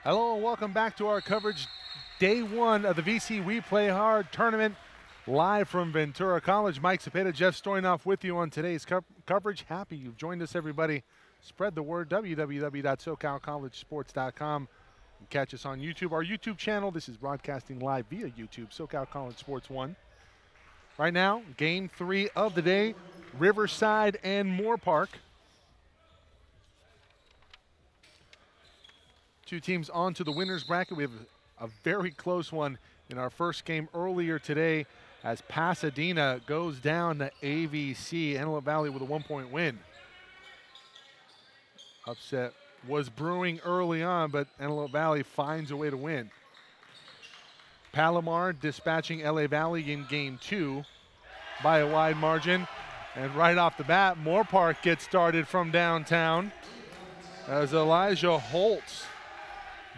Hello and welcome back to our coverage, day one of the VC We Play Hard tournament, live from Ventura College. Mike Cepeda, Jeff Stoynoff with you on today's coverage. Happy you've joined us, everybody. Spread the word, www.socalcollegesports.com. And catch us on YouTube, our YouTube channel. This is broadcasting live via YouTube, SoCal College Sports 1. Right now, game 3 of the day, Riverside and Moorpark. Two teams on to the winner's bracket. We have a very close one in our first game earlier today as Pasadena goes down to AVC. Antelope Valley with a 1-point win. Upset was brewing early on, but Antelope Valley finds a way to win. Palomar dispatching LA Valley in game 2 by a wide margin. And right off the bat, Moorpark gets started from downtown as Elijah Holtz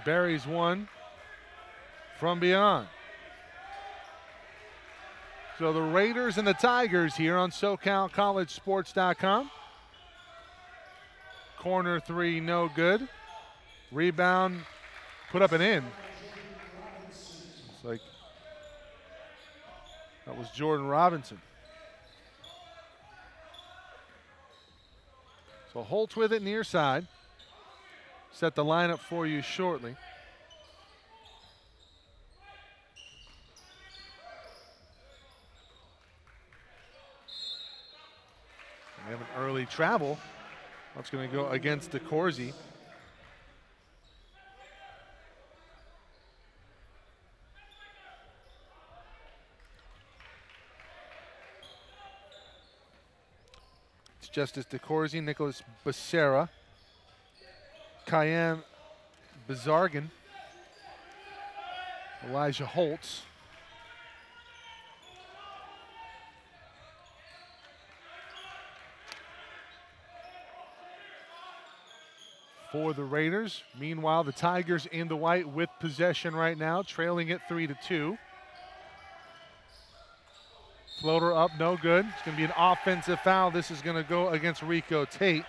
buries one from beyond. So the Raiders and the Tigers here on SoCalCollegeSports.com. Corner 3, no good. Rebound, put up and in. It's like that was Jordan Robinson. So Holtz with it near side. Set the lineup for you shortly. We have an early travel. That's going to go against DeCourcy. It's Justice DeCourcy, Nicholas Becerra, Cayenne Bazargan, Elijah Holtz. For the Raiders. Meanwhile, the Tigers in the white with possession right now, trailing it 3-2. Floater up, no good. It's going to be an offensive foul. This is going to go against Rico Tate.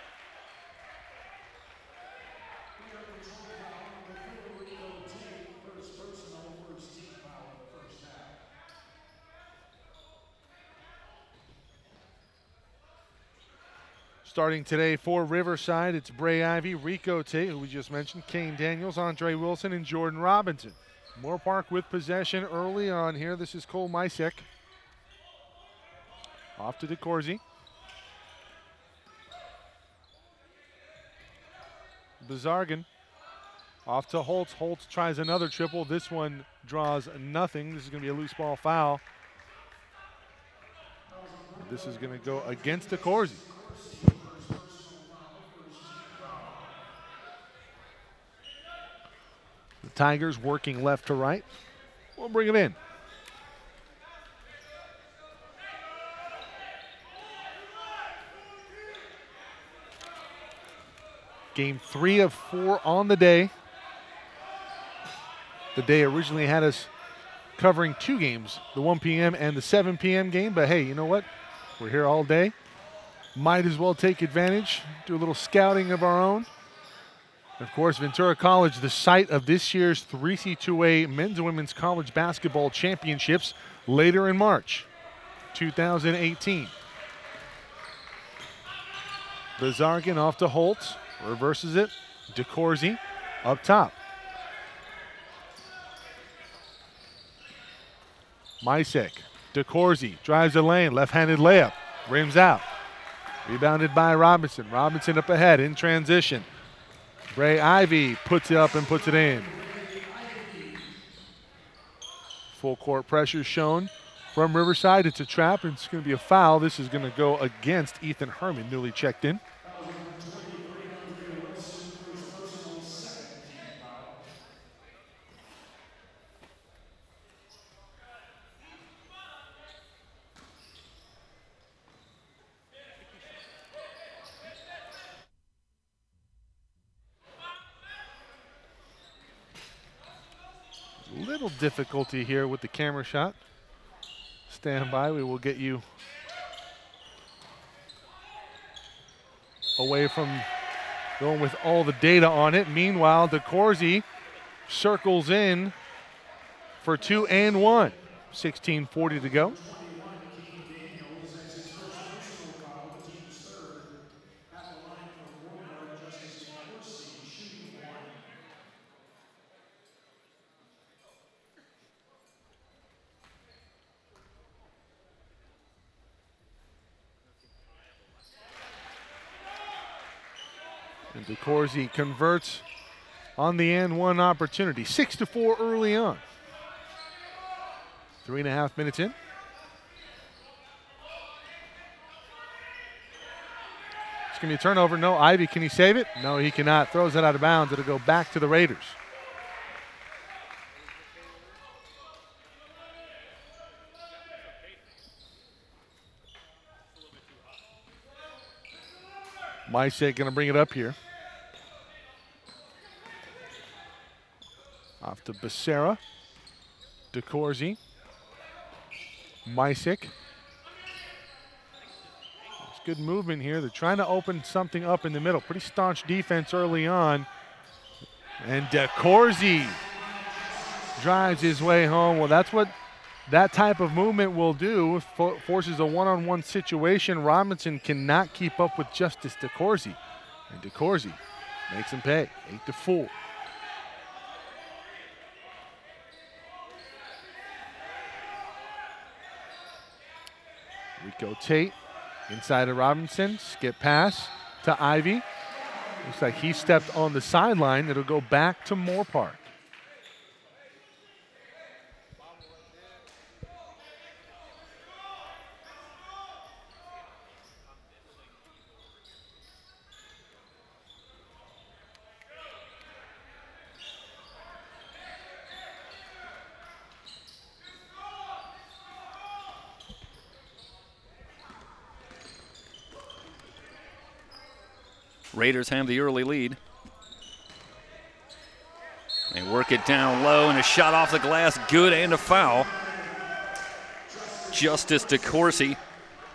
Starting today for Riverside, it's Bray Ivy, Rico Tate, who we just mentioned, Kane Daniels, Andre Wilson, and Jordan Robinson. Moorpark with possession early on here. This is Cole Misek. Off to DeCourcy. Bazargan off to Holtz. Holtz tries another triple. This one draws nothing. This is going to be a loose ball foul. This is going to go against DeCourcy. The Tigers working left to right. We'll bring it in. Game 3 of 4 on the day. The day originally had us covering 2 games, the 1 p.m. and the 7 p.m. game, but hey, you know what? We're here all day. Might as well take advantage, do a little scouting of our own. Of course, Ventura College, the site of this year's 3C2A Men's and Women's College Basketball Championships later in March 2018. Bazargan off to Holtz, reverses it. DeCourcy up top. Misek, DeCourcy drives the lane, left-handed layup, rims out. Rebounded by Robinson. Robinson up ahead in transition. Bray Ivy puts it up and puts it in. Full court pressure shown from Riverside. It's a trap, and it's going to be a foul. This is going to go against Ethan Herman, newly checked in. Little difficulty here with the camera shot. Stand by, we will get you away from going with all the data on it. Meanwhile, DeCourcy circles in for 2 and 1. 16:40 to go. And DeCourcy converts on the and 1 opportunity. 6-4 early on. 3.5 minutes in. It's going to be a turnover. No, Ivy, can he save it? No, he cannot. Throws it out of bounds. It'll go back to the Raiders. Mysek going to bring it up here. Off to Becerra. DeCourcy. Mysek. There's good movement here. They're trying to open something up in the middle. Pretty staunch defense early on. And DeCourcy drives his way home. Well, that's what that type of movement will do. Forces a one-on-one situation. Robinson cannot keep up with Justice DeCourcy. And DeCourcy makes him pay. 8-4. Rico Tate inside of Robinson. Skip pass to Ivy. Looks like he stepped on the sideline. It'll go back to Moorpark. Raiders have the early lead. They work it down low, and a shot off the glass, good, and a foul. Justice DeCourcy,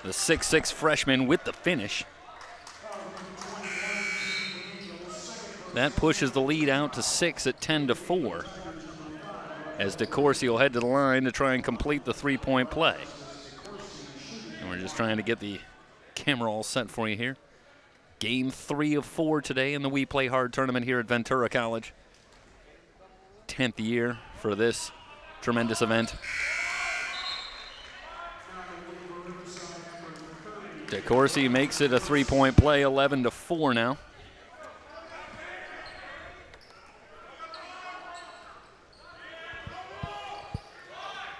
the 6'6" freshman, with the finish. That pushes the lead out to 6 at 10-4. As DeCourcy will head to the line to try and complete the three-point play. And we're just trying to get the camera all set for you here. Game 3 of 4 today in the We Play Hard tournament here at Ventura College. 10th year for this tremendous event. DeCourcy makes it a three-point play, 11-4 now.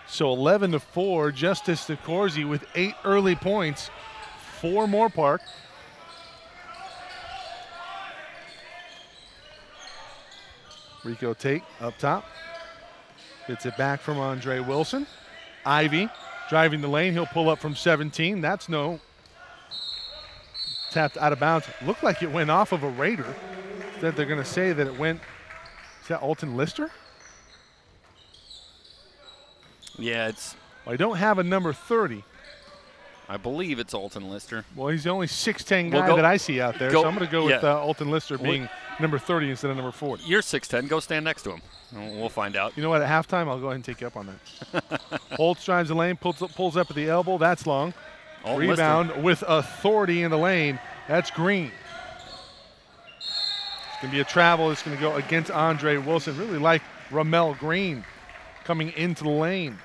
So 11-4, Justice DeCourcy with 8 early points for Moorpark. Rico Tate up top. Gets it back from Andre Wilson. Ivy driving the lane. He'll pull up from 17. That's no. Tapped out of bounds. Looked like it went off of a Raider. Instead, they're going to say that it went. Is that Alton Lister? Yeah, it's. Well, I don't have a number 30. I believe it's Alton Lister. Well, he's the only 6'10" guy that I see out there, so I'm going to go with Alton Lister being number 30 instead of number 40. You're 6'10". Go stand next to him. We'll find out. You know what? At halftime, I'll go ahead and take you up on that. Holtz drives the lane, pulls up at the elbow. That's long. Rebound Lister with authority in the lane. That's Green. It's going to be a travel. It's going to go against Andre Wilson. Really like Ramel Green coming into the lane.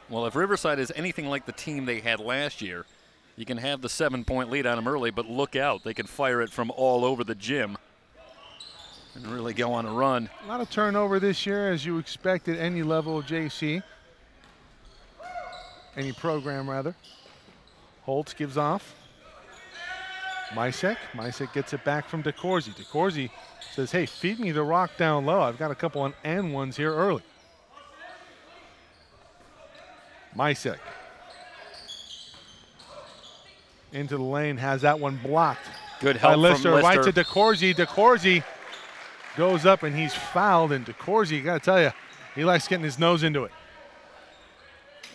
Well, if Riverside is anything like the team they had last year, you can have the 7-point lead on them early, but look out. They can fire it from all over the gym and really go on a run. A lot of turnover this year, as you expect at any level of JC. Any program, rather. Holtz gives off. Mysek gets it back from DeCourcy. DeCourcy says, hey, feed me the rock down low. I've got a couple on and ones here early. Mysek into the lane, has that one blocked. Good help by Lister. From Lister. Right to DeCourcy. DeCourcy goes up and he's fouled, and DeCourcy, you got to tell you, he likes getting his nose into it.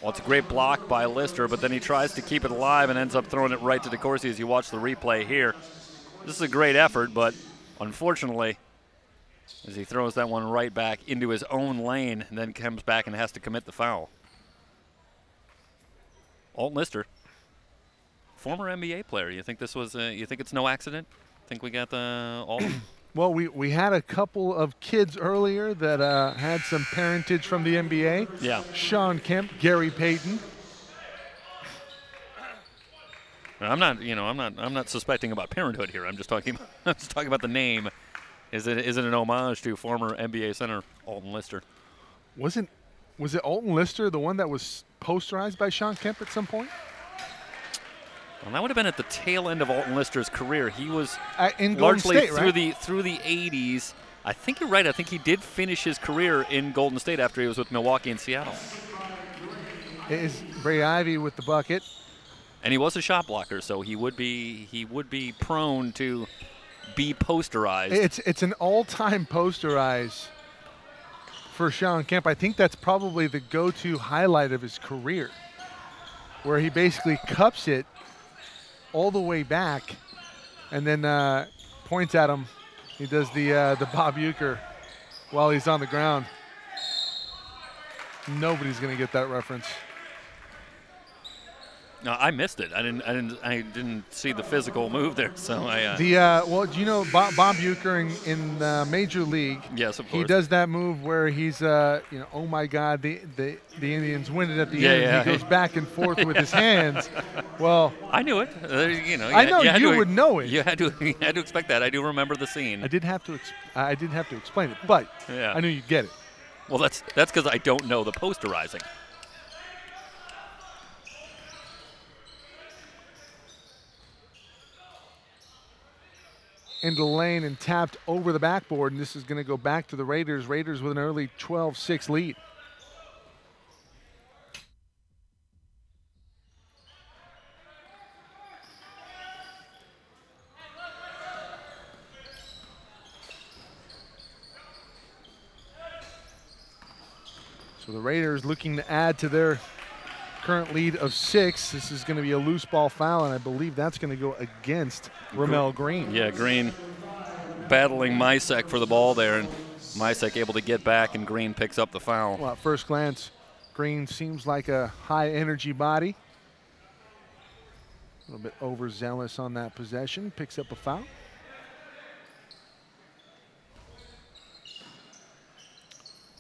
Well, it's a great block by Lister, but then he tries to keep it alive and ends up throwing it right to DeCourcy as you watch the replay here. This is a great effort, but unfortunately, as he throws that one right back into his own lane and then comes back and has to commit the foul. Alton Lister, former NBA player. You think this was? You think it's no accident? Think we got the Alton? Well, we had a couple of kids earlier that had some parentage from the NBA. Yeah. Sean Kemp, Gary Payton. I'm not suspecting about parenthood here. I'm just talking about the name. Is it an homage to former NBA center Alton Lister? Was it Alton Lister, the one that was posterized by Sean Kemp at some point? Well, that would have been at the tail end of Alton Lister's career. He was in largely Golden State, through the 80s. I think you're right. I think he did finish his career in Golden State after he was with Milwaukee and Seattle. It is Bray Ivy with the bucket. And he was a shot blocker, so he would be prone to be posterized. It's an all-time posterize for Sean Kemp. I think that's probably the go-to highlight of his career, where he basically cups it all the way back and then points at him. He does the Bob Uecker while he's on the ground. Nobody's going to get that reference. No, I missed it. I didn't see the physical move there. So well, do you know Bob Uecker in Major League? Yes, of course. He does that move where he's oh my God, the Indians win it at the end. Yeah. He goes back and forth with his hands. Well, I knew it. I know you would know it. You had to expect that. I do remember the scene. I didn't have to explain it, but yeah. I knew you'd get it. Well, that's because I don't know the posterizing. Into the lane and tapped over the backboard, and this is going to go back to the Raiders. Raiders with an early 12-6 lead. So the Raiders looking to add to their current lead of 6. This is going to be a loose ball foul, and I believe that's going to go against Ramel Green. Yeah, Green battling Mysek for the ball there, and Mysek able to get back, and Green picks up the foul. Well, at first glance, Green seems like a high-energy body. A little bit overzealous on that possession. Picks up a foul.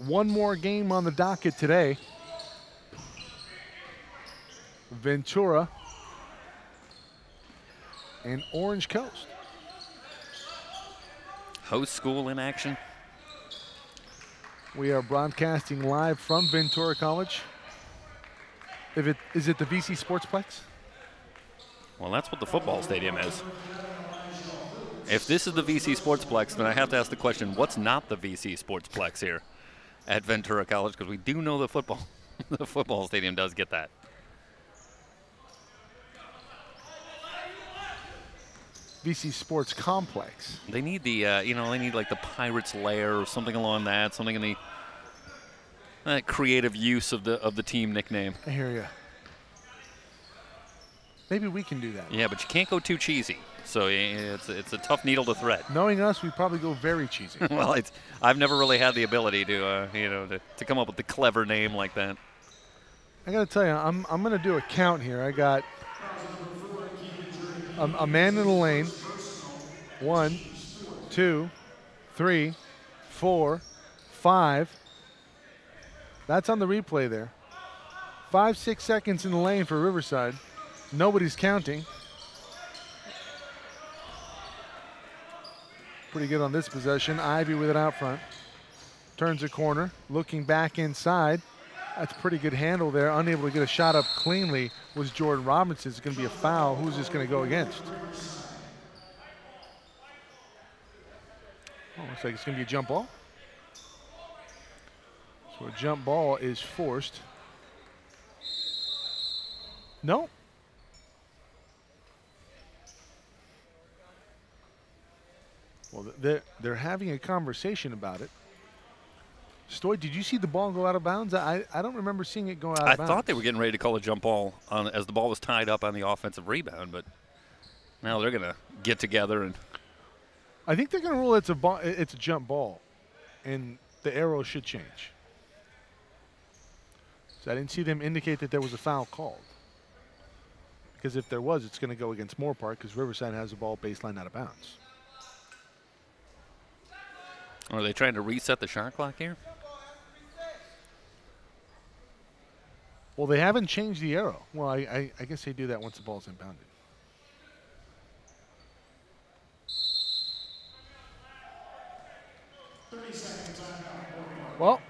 One more game on the docket today. Ventura and Orange Coast. Host school in action. We are broadcasting live from Ventura College. Is it the VC Sportsplex? Well, that's what the football stadium is. If this is the VC Sportsplex, then I have to ask the question, what's not the VC Sportsplex here at Ventura College? Because we do know the football stadium does get that. VC Sports Complex. They need the, they need like the Pirates Lair or something along that, something in the creative use of the team nickname. I hear you. Maybe we can do that. Yeah, but you can't go too cheesy. So it's a tough needle to thread. Knowing us, we probably go very cheesy. Well, I've never really had the ability to come up with a clever name like that. I got to tell you, I'm going to do a count here. I got a man in the lane. 1, 2, 3, 4, 5. That's on the replay there. 5, 6 seconds in the lane for Riverside. Nobody's counting. Pretty good on this possession. Ivy with it out front. Turns a corner, looking back inside. That's a pretty good handle there. Unable to get a shot up cleanly was Jordan Robinson. It's going to be a foul. Who's this going to go against? Oh, looks like it's going to be a jump ball. So a jump ball is forced. No. Well, they're having a conversation about it. Stoy, did you see the ball go out of bounds? I don't remember seeing it go out of bounds. I thought they were getting ready to call a jump ball as the ball was tied up on the offensive rebound, but now they're going to get together and. I think they're going to rule it's a jump ball. and the arrow should change. So I didn't see them indicate that there was a foul called. Because if there was, it's going to go against Moorpark because Riverside has the ball baseline out of bounds. Are they trying to reset the shot clock here? Well, they haven't changed the arrow. Well, I guess they do that once the ball's inbounded. Well,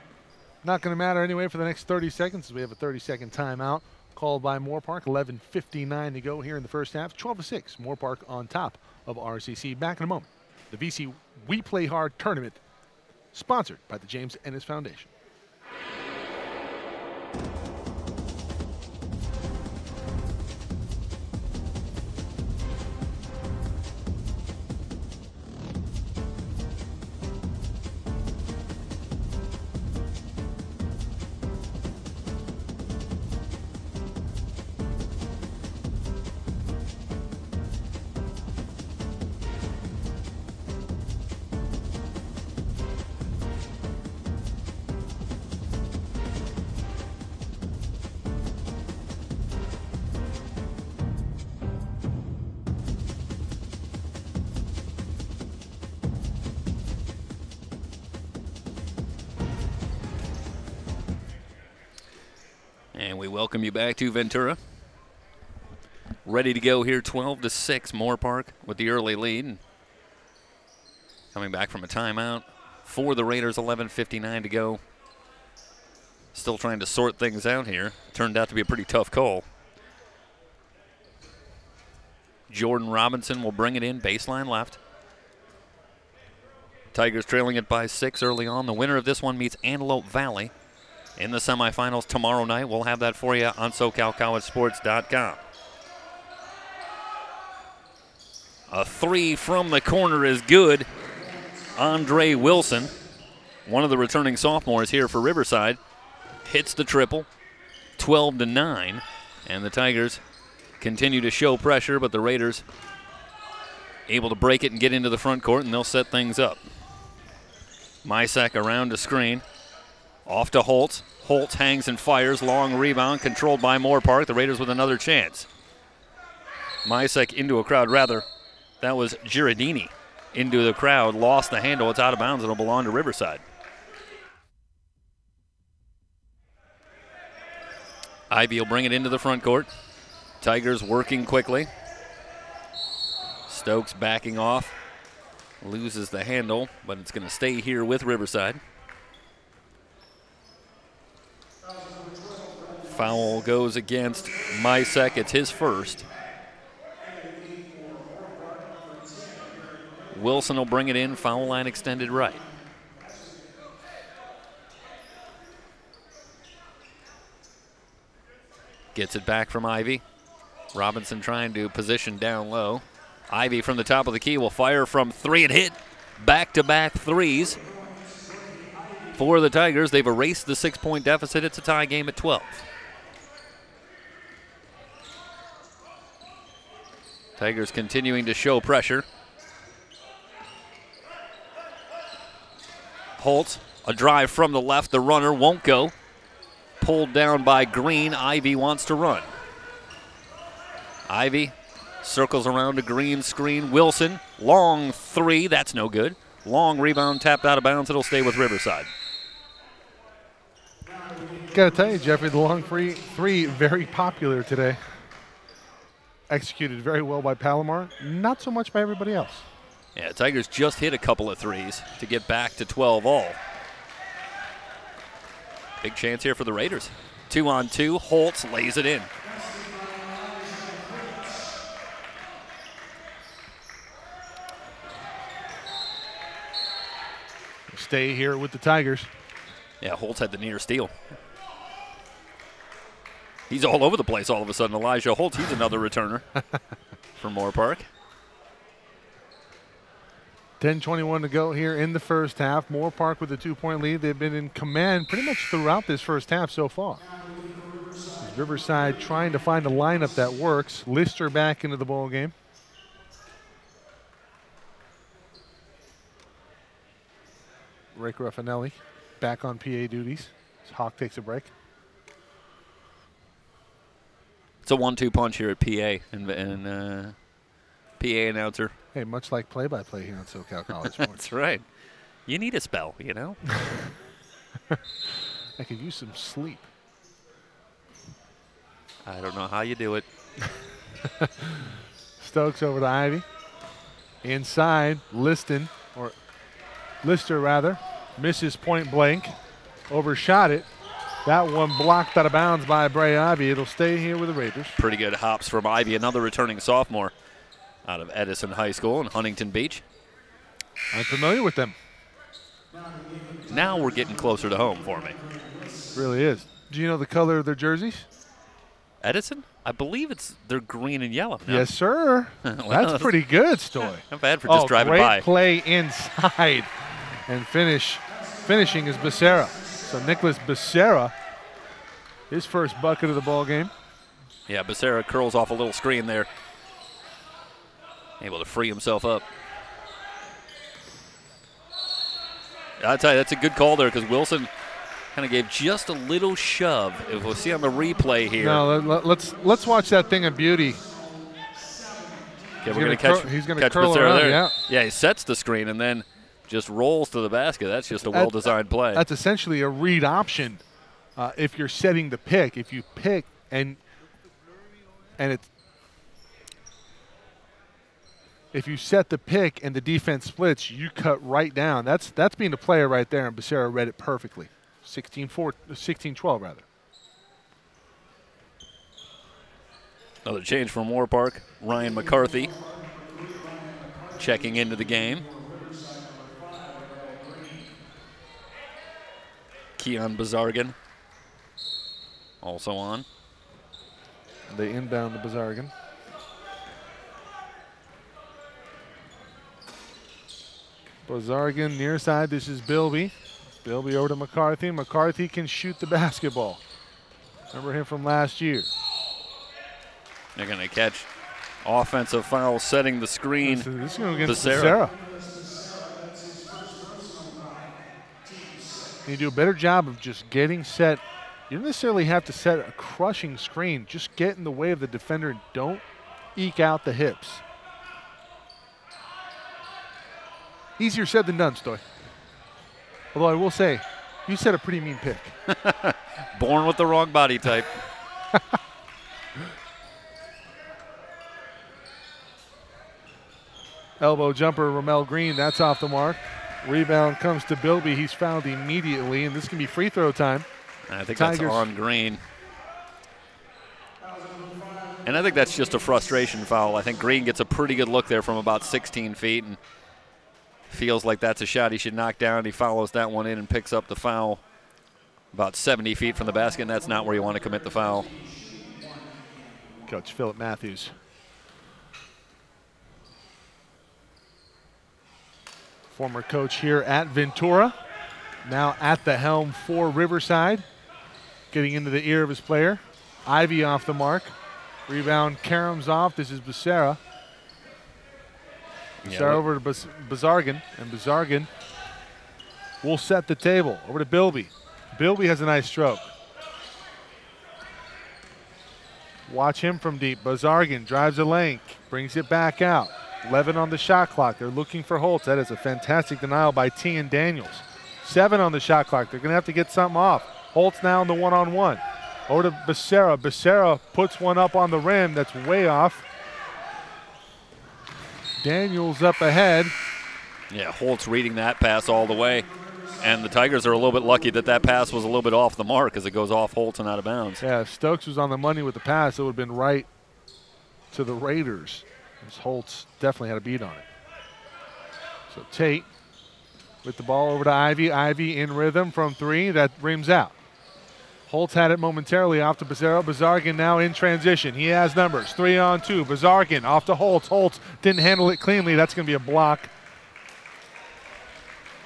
not going to matter anyway for the next 30 seconds as we have a 30-second timeout called by Moorpark. 11:59 to go here in the first half. 12-6, Moorpark on top of RCC. Back in a moment. The VC We Play Hard tournament, sponsored by the James Ennis Foundation. And we welcome you back to Ventura. Ready to go here, 12-6, Moorpark with the early lead. Coming back from a timeout for the Raiders, 11:59 to go. Still trying to sort things out here. Turned out to be a pretty tough call. Jordan Robinson will bring it in, baseline left. Tigers trailing it by 6 early on. The winner of this one meets Antelope Valley in the semifinals tomorrow night. We'll have that for you on SoCalCollegeSports.com. A three from the corner is good. Andre Wilson, one of the returning sophomores here for Riverside, hits the triple, 12-9, and the Tigers continue to show pressure, but the Raiders able to break it and get into the front court, and they'll set things up. Mysek around the screen. Off to Holtz. Holtz hangs and fires. Long rebound controlled by Moorpark. The Raiders with another chance. Mysek into a crowd. Rather, that was Giardini into the crowd. Lost the handle. It's out of bounds. It'll belong to Riverside. Ivy will bring it into the front court. Tigers working quickly. Stokes backing off. Loses the handle, but it's going to stay here with Riverside. Foul goes against Mysek. It's his first. Wilson will bring it in. Foul line extended right. Gets it back from Ivy. Robinson trying to position down low. Ivy from the top of the key will fire from three and hit. Back-to-back threes for the Tigers. They've erased the 6-point deficit. It's a tie game at 12. Tigers continuing to show pressure. Holtz, a drive from the left. The runner won't go. Pulled down by Green. Ivy wants to run. Ivy circles around to Green screen. Wilson, long three. That's no good. Long rebound tapped out of bounds. It'll stay with Riverside. Gotta tell you, Jeffrey, the long three very popular today. Executed very well by Palomar, not so much by everybody else. Yeah, Tigers just hit a couple of threes to get back to 12 all. Big chance here for the Raiders. 2-on-2, Holtz lays it in. Stay here with the Tigers. Yeah, Holtz had the near steal. He's all over the place all of a sudden. Elijah Holtz, he's another returner for Moorpark. 10:21 to go here in the first half. Moorpark with a 2-point lead. They've been in command pretty much throughout this first half so far. Riverside trying to find a lineup that works. Lister back into the ball game. Rick Raffanelli back on PA duties as Hawk takes a break. It's a 1-2 punch here at PA and PA announcer. Hey, much like play-by-play here on SoCal College Sports. That's right. You need a spell, you know? I could use some sleep. I don't know how you do it. Stokes over to Ivy. Inside, Lister rather, misses point blank. Overshot it. That one blocked out of bounds by Bray Ivy. It'll stay here with the Raiders. Pretty good hops from Ivy, another returning sophomore out of Edison High School in Huntington Beach. I'm familiar with them. Now we're getting closer to home for me. Really is. Do you know the color of their jerseys? Edison? I believe they're green and yellow. No? Yes, sir. Well, that's pretty good, Stoy. Not bad for just driving great by. Play inside, and finishing is Becerra. So Nicholas Becerra, his first bucket of the ball game. Yeah, Becerra curls off a little screen there. Able to free himself up. I'll tell you, that's a good call there because Wilson kind of gave just a little shove. If we'll see on the replay here. No, let's watch that thing of beauty. Okay, we're going to he's going to catch curl Becerra around, there. yeah. He sets the screen and then just rolls to the basket. That's just a well-designed play. That's essentially a read option if you're setting the pick. If you pick and it's if you set the pick and the defense splits, you cut right down. That's being a player right there, and Becerra read it perfectly. 16-12 rather. Another change from Moorpark. Ryan McCarthy checking into the game. Keon Bazargan also on. They inbound the Bazargan. Bazargan near side. This is Bilby. Bilby over to McCarthy. McCarthy can shoot the basketball. Remember him from last year. They're going to catch offensive foul setting the screen. This is going against Becerra. You do a better job of just getting set. You don't necessarily have to set a crushing screen. Just get in the way of the defender and don't eke out the hips. Easier said than done, Stoy. Although I will say, you set a pretty mean pick. Born with the wrong body type. Elbow jumper, Ramel Green, that's off the mark. Rebound comes to Bilby. He's fouled immediately, and this can be free throw time. I think that's on Green. And I think that's just a frustration foul. I think Green gets a pretty good look there from about 16 feet and feels like that's a shot he should knock down. He follows that one in and picks up the foul about 70 feet from the basket, and that's not where you want to commit the foul. Coach Philip Matthews. Former coach here at Ventura, now at the helm for Riverside. Getting into the ear of his player. Ivy off the mark. Rebound, Karam's off. This is Becerra. Becerra over to Bazargan, and Bazargan will set the table. Over to Bilby. Bilby has a nice stroke. Watch him from deep. Bazargan drives a lane, brings it back out. 11 on the shot clock. They're looking for Holtz. That is a fantastic denial by T and Daniels. 7 on the shot clock. They're going to have to get something off. Holtz now in the one-on-one. Over to Becerra. Becerra puts one up on the rim. That's way off. Daniels up ahead. Yeah, Holtz reading that pass all the way. And the Tigers are a little bit lucky that that pass was a little bit off the mark as it goes off Holtz and out of bounds. Yeah, if Stokes was on the money with the pass, it would have been right to the Raiders. As Holtz definitely had a beat on it. So Tate with the ball over to Ivy. Ivy in rhythm from 3. That rims out. Holtz had it momentarily off to Becerra. Bazargan now in transition. He has numbers. 3-on-2. Bazargan off to Holtz. Holtz didn't handle it cleanly. That's going to be a block.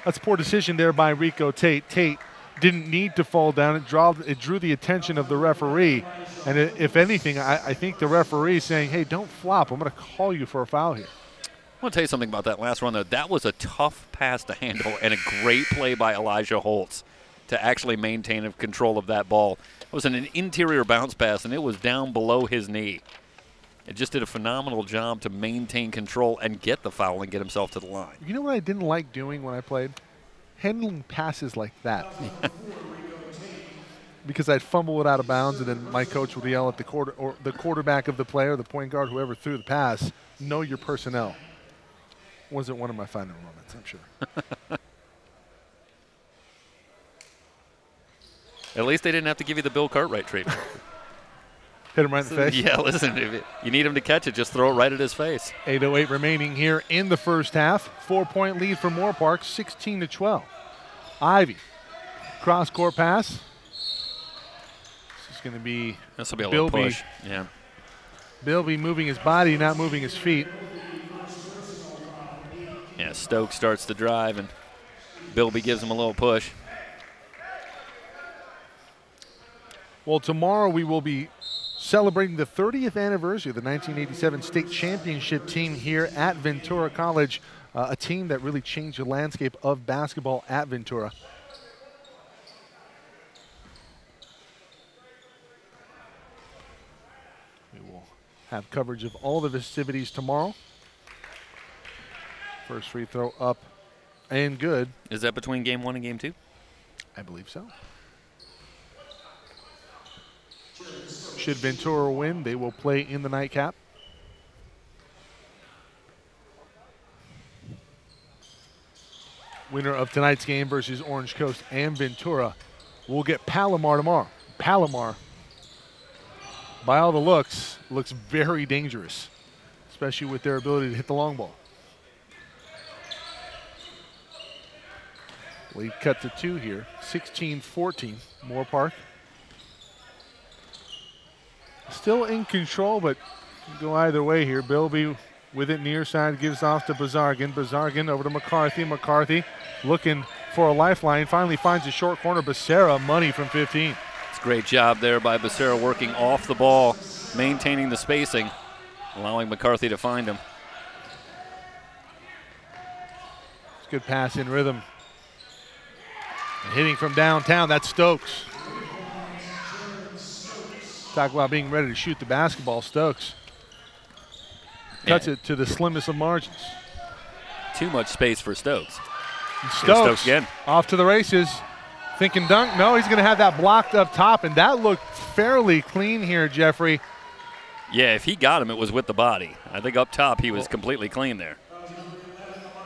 That's a poor decision there by Rico Tate. Tate didn't need to fall down. It drew the attention of the referee. And if anything, I think the referee is saying, hey, don't flop. I'm going to call you for a foul here. want to tell you something about that last run, though. That was a tough pass to handle and a great play by Elijah Holtz to actually maintain control of that ball. It was an interior bounce pass, and it was down below his knee. It just did a phenomenal job to maintain control and get the foul and get himself to the line. You know what I didn't like doing when I played? Handling passes like that. Because I'd fumble it out of bounds, and then my coach would yell at the quarterback of the player, the point guard, whoever threw the pass, know your personnel. Wasn't one of my finer moments, I'm sure. At least they didn't have to give you the Bill Cartwright treatment. Hit him right in the face? Yeah, listen, if you need him to catch it, just throw it right at his face. 8:08 remaining here in the first half. 4-point lead for Moorpark, 16-12. Ivy, cross-court pass. This is going to be This will be a little push. Yeah. Bilby moving his body, not moving his feet. Yeah, Stokes starts the drive, and Bilby gives him a little push. Well, tomorrow we will be celebrating the 30th anniversary of the 1987 state championship team here at Ventura College, a team that really changed the landscape of basketball at Ventura. We will have coverage of all the festivities tomorrow. First free throw up and good. Is that between game 1 and game 2? I believe so. Should Ventura win, they will play in the nightcap. Winner of tonight's game versus Orange Coast and Ventura will get Palomar tomorrow. Palomar, by all the looks very dangerous, especially with their ability to hit the long ball. Lead cut to 2 here, 16-14, Moorpark. Still in control, but can go either way here. Bilby with it near side, gives off to Bazargan. Bazargan over to McCarthy. McCarthy looking for a lifeline. Finally finds a short corner. Becerra, money from 15. It's a great job there by Becerra, working off the ball, maintaining the spacing, allowing McCarthy to find him. It's a good pass in rhythm. And hitting from downtown, that's Stokes. Talk about being ready to shoot the basketball. Stokes cuts it to the slimmest of margins. Too much space for Stokes. Stokes again. Off to the races. Thinking dunk. No, he's going to have that blocked up top, and that looked fairly clean here, Jeffrey. Yeah, if he got him, it was with the body. I think up top he was completely clean there.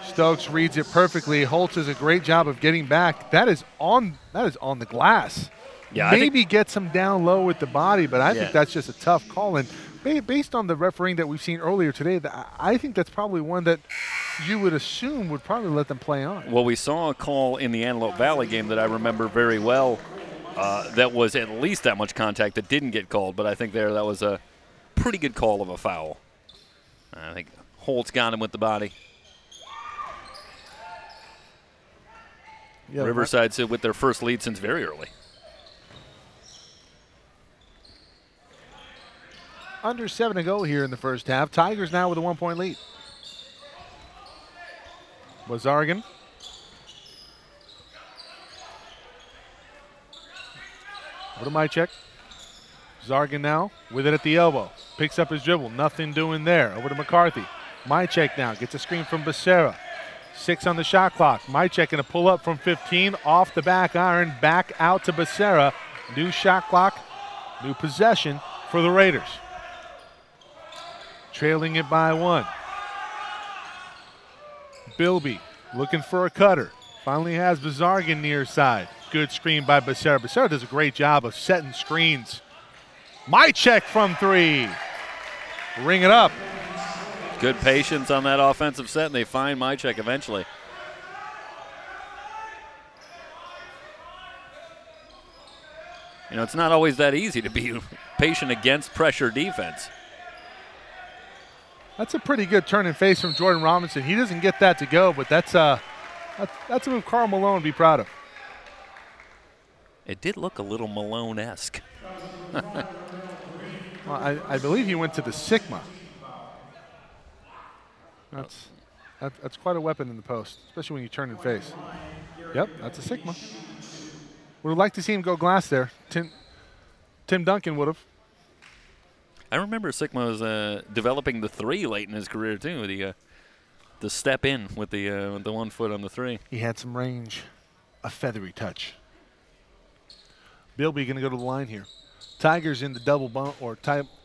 Stokes reads it perfectly. Holtz does a great job of getting back. That is on the glass. Yeah, maybe gets him down low with the body, but I think that's just a tough call. And based on the refereeing that we've seen earlier today, I think that's probably one that you would assume would probably let them play on. Well, we saw a call in the Antelope Valley game that I remember very well that was at least that much contact that didn't get called, but I think that was a pretty good call of a foul. I think Holtz got him with the body. Yeah, Riverside with their first lead since very early. Under 7 to go here in the first half. Tigers now with a 1-point lead. Bazargan. Over to Mychek. Zargan now with it at the elbow. Picks up his dribble. Nothing doing there. Over to McCarthy. Mychek now gets a screen from Becerra. 6 on the shot clock. Mychek going to pull up from 15. Off the back iron. Back out to Becerra. New shot clock. New possession for the Raiders. Trailing it by 1. Bilby looking for a cutter. Finally has Bazargan near side. Good screen by Becerra. Becerra does a great job of setting screens. Mychek from 3. Ring it up. Good patience on that offensive set, and they find Mychek eventually. You know, it's not always that easy to be patient against pressure defense. That's a pretty good turn and face from Jordan Robinson. He doesn't get that to go, but that's a move Karl Malone would be proud of. It did look a little Malone-esque. Well, I believe he went to the Sigma. That's quite a weapon in the post, especially when you turn and face. Yep, that's a Sigma. Would have liked to see him go glass there. Tim Duncan would have. I remember Sigma was developing the 3 late in his career too. The step in with the 1 foot on the 3. He had some range, a feathery touch. Bilby going to go to the line here. Tigers in the double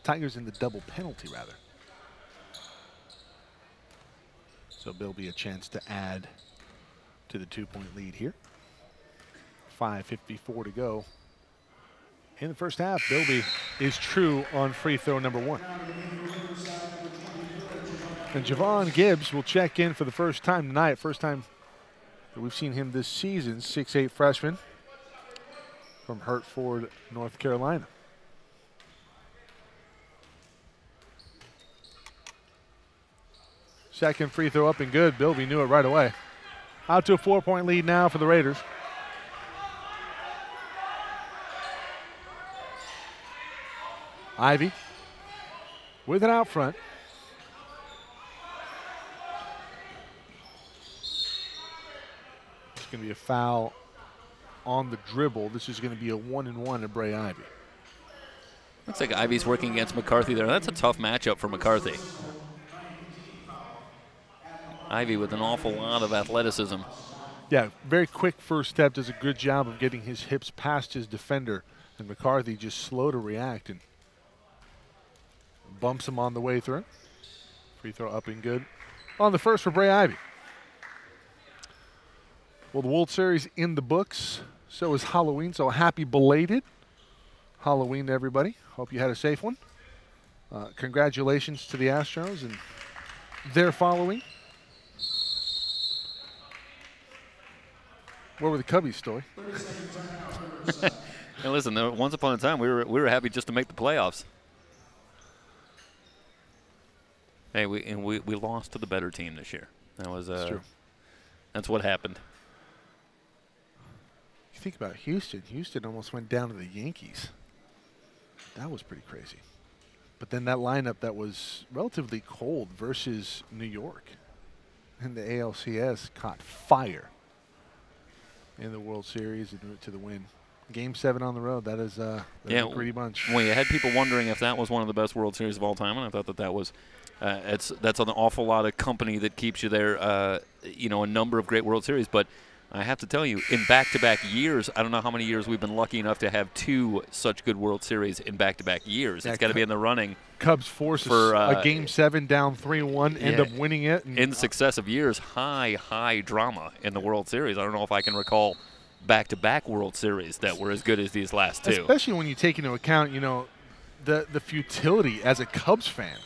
Tigers in the double penalty rather. So Bilby a chance to add to the 2-point lead here. 5:54 to go. In the first half, Bilby is true on free throw number 1. And Javon Gibbs will check in for the first time tonight. First time that we've seen him this season. 6'8" freshman from Hertford, North Carolina. Second free throw up and good. Bilby knew it right away. Out to a 4-point lead now for the Raiders. Ivy with it out front. It's going to be a foul on the dribble. This is going to be a 1-and-1 to Bray Ivy. Looks like Ivy's working against McCarthy there. That's a tough matchup for McCarthy. Ivy with an awful lot of athleticism. Yeah, very quick first step. Does a good job of getting his hips past his defender. And McCarthy just slow to react and bumps him on the way through. Free throw up and good. On the first for Bray Ivy. Well, the World Series in the books. So is Halloween. So happy belated Halloween to everybody. Hope you had a safe one. Congratulations to the Astros and their following. Where were the Cubbies, Stoy? Hey, listen, once upon a time, we were happy just to make the playoffs. Hey, we lost to the better team this year. That was That's true. That's what happened. You think about Houston. Houston almost went down to the Yankees. That was pretty crazy. But then that lineup that was relatively cold versus New York in the ALCS caught fire in the World Series and to the win. Game 7 on the road. That is a pretty bunch. Well, you had people wondering if that was one of the best World Series of all time, and I thought that was that's an awful lot of company that keeps you there. A number of great World Series, but I have to tell you, in back-to-back years, I don't know how many years we've been lucky enough to have 2 such good World Series in back-to-back years. Yeah, it's got to be in the running. Cubs force for a Game 7 down 3-1, end up winning it. And in successive years, high drama in the World Series. I don't know if I can recall back-to-back World Series that were as good as these last 2. Especially when you take into account, the futility as a Cubs fan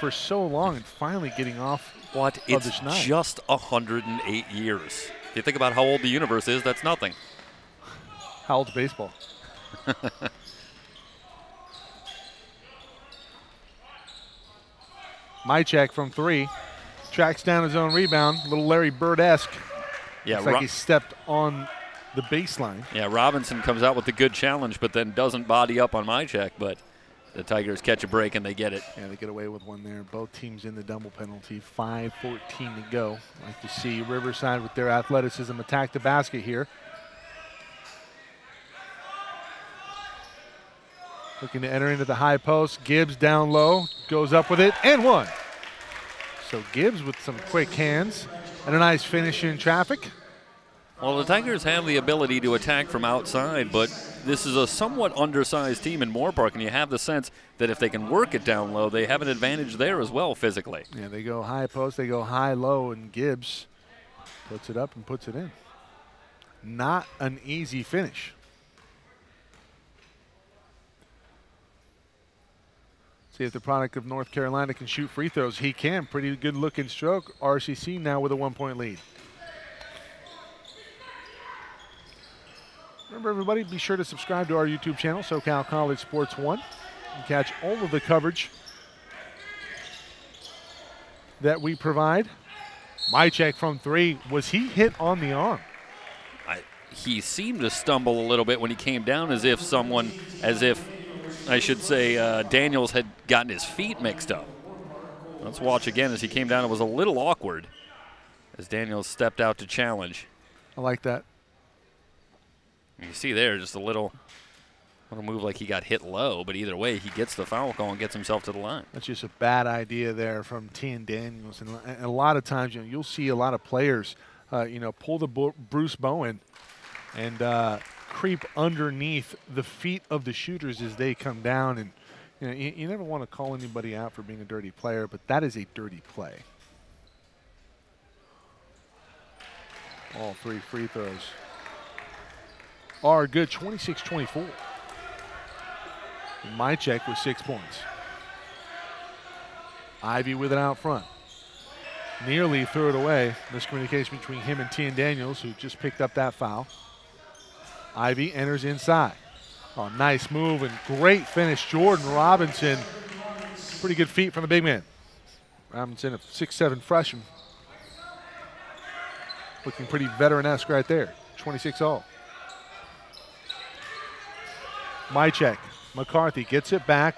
for so long and finally getting off of this night. It's just 108 years. If you think about how old the universe is, that's nothing. How old's baseball? Mychek from 3. Tracks down his own rebound. Little Larry Bird-esque. Yeah, looks like he stepped on the baseline. Yeah, Robinson comes out with a good challenge, but then doesn't body up on Mychek, but the Tigers catch a break and they get it. Yeah, they get away with one there. Both teams in the double penalty. 5:14 to go. Like to see Riverside with their athleticism attack the basket here. Looking to enter into the high post. Gibbs down low, goes up with it, and one. So Gibbs with some quick hands and a nice finish in traffic. Well, the Tigers have the ability to attack from outside, but this is a somewhat undersized team in Moorpark, and you have the sense that if they can work it down low, they have an advantage there as well physically. Yeah, they go high post, they go high low, and Gibbs puts it up and puts it in. Not an easy finish. See if the product of North Carolina can shoot free throws. He can. Pretty good looking stroke. RCC now with a 1-point lead. Remember, everybody, be sure to subscribe to our YouTube channel, SoCal College Sports 1, and catch all of the coverage that we provide. Mychek from 3. Was he hit on the arm? He seemed to stumble a little bit when he came down as if Daniels had gotten his feet mixed up. Let's watch again as he came down. It was a little awkward. as Daniels stepped out to challenge. I like that. You see there just a little move like he got hit low, but either way, he gets the foul call and gets himself to the line. That's just a bad idea there from Tian Daniels. And a lot of times, you'll see a lot of players, pull the Bruce Bowen and creep underneath the feet of the shooters as they come down. And you never want to call anybody out for being a dirty player, but that is a dirty play. All 3 free throws are good, 26-24. Mychek with 6 points. Ivy with it out front. Nearly threw it away. Miscommunication between him and Tian Daniels, who just picked up that foul. Ivy enters inside. Oh, nice move and great finish. Jordan Robinson. Pretty good feet from the big man. Robinson, a 6'7" freshman. Looking pretty veteran-esque right there. 26-all. Mychek. McCarthy gets it back.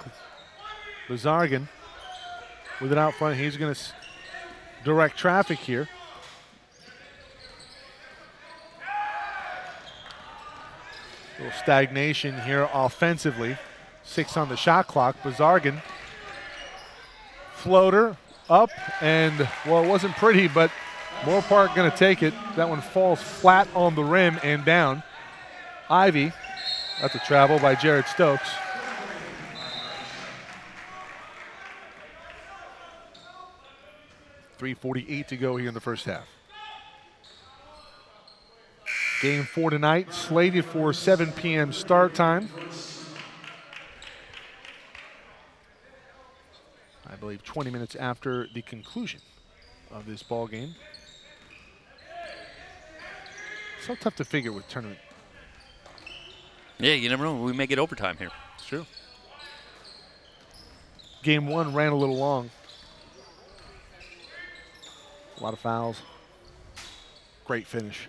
Bazargan with it out front. He's going to direct traffic here. A little stagnation here offensively. 6 on the shot clock. Bazargan. Floater up and, well, it wasn't pretty, but Moorpark going to take it. That one falls flat on the rim and down. Ivy. That's a travel by Jared Stokes. .348 to go here in the first half. Game 4 tonight, slated for 7 p.m. start time. I believe 20 minutes after the conclusion of this ball game. So tough to figure with tournament. Yeah, you never know. We may get overtime here. It's true. Game 1 ran a little long. A lot of fouls. Great finish.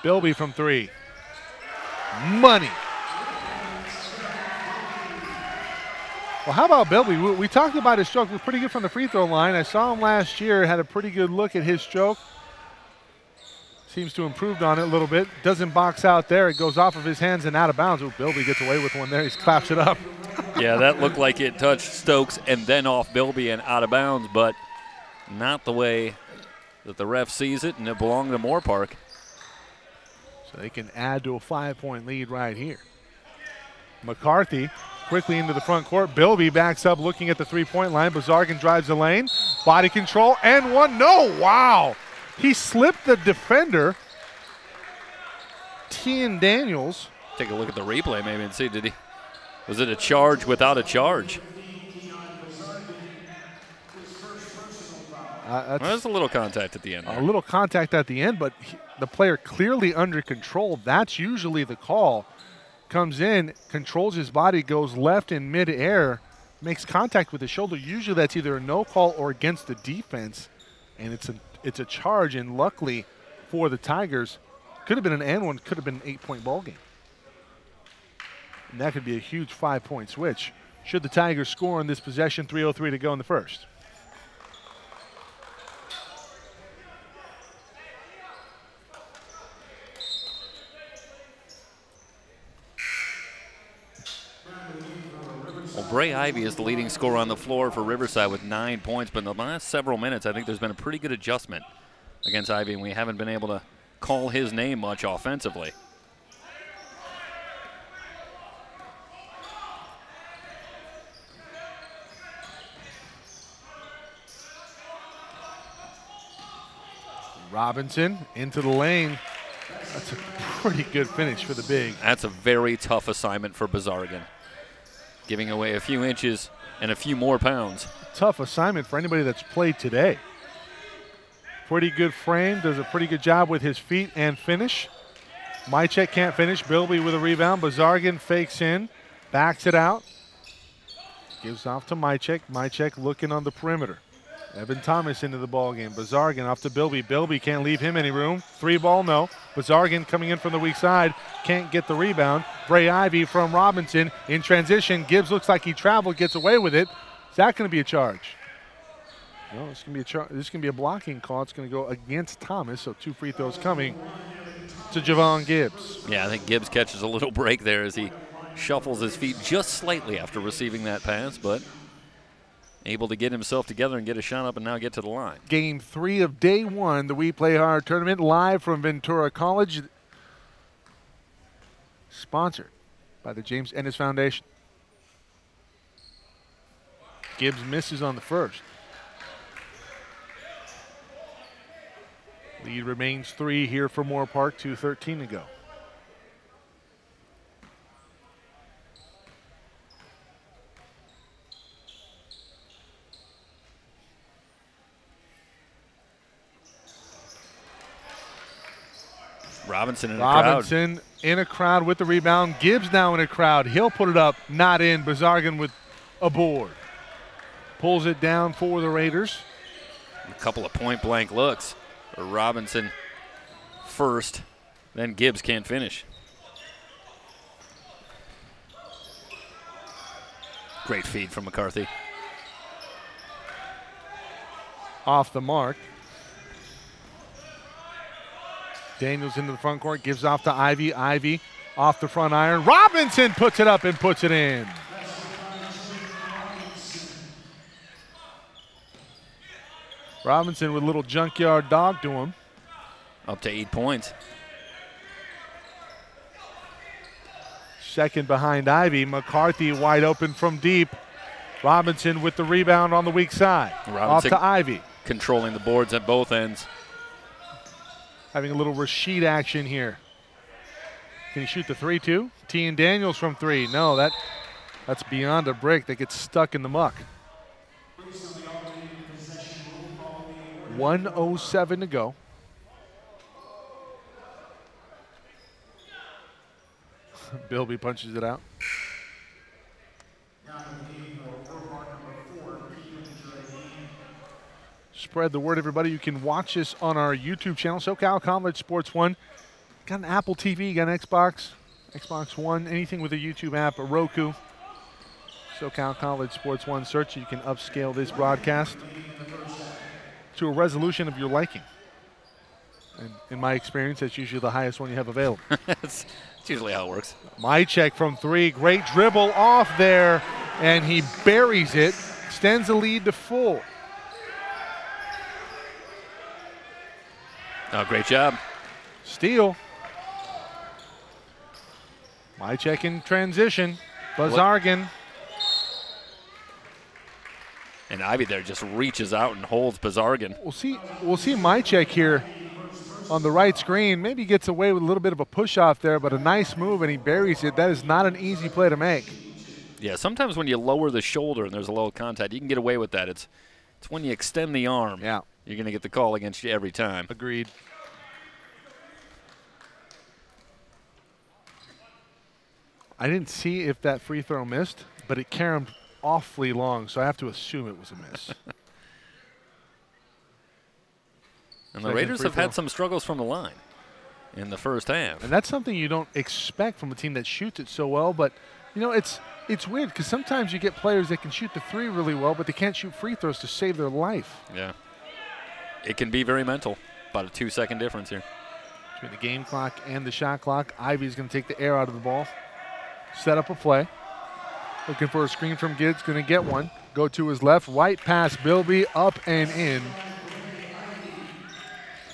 Bilby from 3. Money. Well, how about Bilby? We talked about his stroke. He was pretty good from the free throw line. I saw him last year, had a pretty good look at his stroke. Seems to have improved on it a little bit. Doesn't box out there. It goes off of his hands and out of bounds. Ooh, Bilby gets away with one there. He claps it up. Yeah, that looked like it touched Stokes and then off Bilby and out of bounds, but not the way that the ref sees it, and it belonged to Moorpark. So they can add to a 5-point lead right here. McCarthy quickly into the front court. Bilby backs up looking at the three-point line. Bazargan drives the lane. Body control and one. No, wow. He slipped the defender. Tian Daniels. Take a look at the replay maybe and see, was it a charge without a charge? Well, there's a little contact at the end there. A little contact at the end, but the player clearly under control. That's usually the call. Comes in, controls his body, goes left in midair, makes contact with the shoulder. Usually that's either a no call or against the defense, and it's a charge. And luckily for the Tigers, could have been an and one, could have been an 8-point ball game. And that could be a huge 5-point switch. Should the Tigers score on this possession, 3:03 to go in the first. Well, Bray Ivy is the leading scorer on the floor for Riverside with 9 points, but in the last several minutes, I think there's been a pretty good adjustment against Ivy, and we haven't been able to call his name much offensively. Robinson into the lane. That's a pretty good finish for the big. That's a very tough assignment for Bazargan. Giving away a few inches and a few more pounds. Tough assignment for anybody that's played today. Pretty good frame, does a pretty good job with his feet and finish. Mychek can't finish. Bilby with a rebound. Bazargan fakes in, backs it out. Gives off to Mychek. Mychek looking on the perimeter. Evan Thomas into the ball game. Bazargan off to Bilby. Bilby can't leave him any room. 3-ball, no. Bazargan coming in from the weak side. Can't get the rebound. Bray Ivy from Robinson in transition. Gibbs looks like he traveled, gets away with it. Is that going to be a charge? No, this can be a blocking call. It's going to go against Thomas, so 2 free throws coming to Javon Gibbs. Yeah, I think Gibbs catches a little break there as he shuffles his feet just slightly after receiving that pass, but able to get himself together and get a shot up and now get to the line. Game 3 of day 1, the We Play Hard tournament, live from Ventura College. Sponsored by the James Ennis Foundation. Gibbs misses on the first. Lead remains 3 here for Moorpark, 2:13 to go. Robinson in a crowd with the rebound. Gibbs now in a crowd. He'll put it up, not in. Bazargan with a board. Pulls it down for the Raiders. A couple of point-blank looks. Robinson first, then Gibbs can't finish. Great feed from McCarthy. Off the mark. Daniels into the front court, gives off to Ivy. Ivy off the front iron. Robinson puts it up and puts it in. Robinson with a little junkyard dog to him. Up to 8 points. Second behind Ivy. McCarthy wide open from deep. Robinson with the rebound on the weak side. Off to Ivy. Controlling the boards at both ends. Having a little Rashid action here. Can he shoot the 3 too? T and Daniels from 3. No, that's beyond a break. That gets stuck in the muck. 1:07 to go. Bilby punches it out. Spread the word, everybody. You can watch us on our YouTube channel, SoCal College Sports 1. Got an Apple TV, got an Xbox One, anything with a YouTube app, a Roku. SoCal College Sports 1 search. You can upscale this broadcast to a resolution of your liking. And in my experience, that's usually the highest one you have available. That's usually how it works. My check from 3. Great dribble off there, and he buries it. Extends the lead to 4. Oh, great job. Steal. My check in transition. Bazargan. And Ivy there just reaches out and holds Bazargan. We'll see my check here on the right screen. Maybe gets away with a little bit of a push off there, but a nice move and he buries it. That is not an easy play to make. Yeah, sometimes when you lower the shoulder and there's a little contact, you can get away with that. It's when you extend the arm. Yeah. You're going to get the call against you every time. Agreed. I didn't see if that free throw missed, but it caromed awfully long, so I have to assume it was a miss. And the Raiders have had some struggles from the line in the first half. And that's something you don't expect from a team that shoots it so well, but you know, it's weird because sometimes you get players that can shoot the 3 really well, but they can't shoot free throws to save their life. Yeah. It can be very mental. About a 2-second difference here. Between the game clock and the shot clock, Ivy's going to take the air out of the ball. Set up a play. Looking for a screen from Gibbs, going to get one. Go to his left, right pass, Bilby, up and in.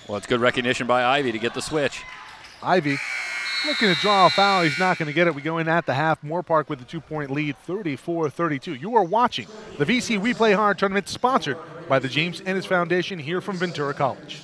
Well, it's good recognition by Ivy to get the switch. Ivy looking to draw a foul. He's not going to get it. We go in at the half. Moorpark with a 2-point lead, 34-32. You are watching the VC We Play Hard tournament, sponsored by the James Ennis Foundation here from Ventura College.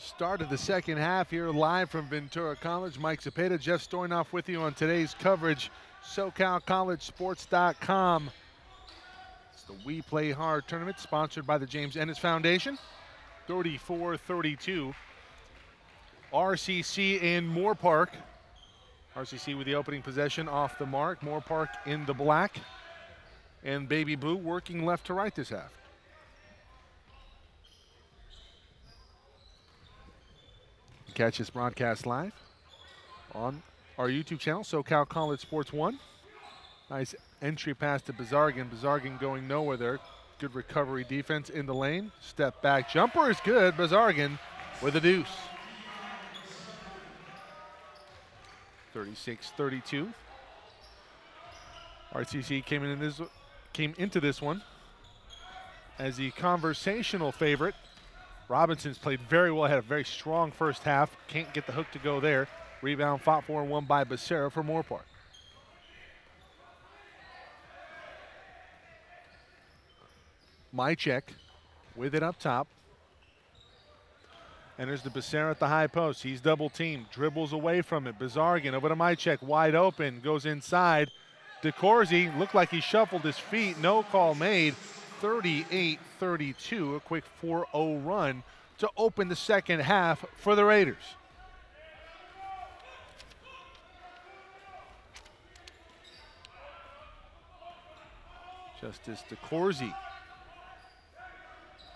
Start of the second half here live from Ventura College. Mike Zepeda, Jeff Stoynoff with you on today's coverage. SoCalCollegeSports.com. It's the We Play Hard tournament sponsored by the James Ennis Foundation. 34-32. RCC and Moorpark. RCC with the opening possession off the mark. Moorpark in the black. And Baby Blue working left to right this half. Catch this broadcast live on our YouTube channel, SoCal College Sports 1. Nice entry pass to Bazargan. Bazargan going nowhere there. Good recovery defense in the lane. Step back jumper is good. Bazargan with a deuce. 36-32. RCC came into this one as the conversational favorite. Robinson's played very well, had a very strong first half. Can't get the hook to go there. Rebound fought for and won by Becerra for Moorpark. Mychek with it up top. Enters the Becerra at the high post. He's double teamed, dribbles away from it. Bazargan over to Mychek, wide open, goes inside. DeCourcy looked like he shuffled his feet. No call made. 38-32, a quick 4-0 run to open the second half for the Raiders. Justice DeCourcy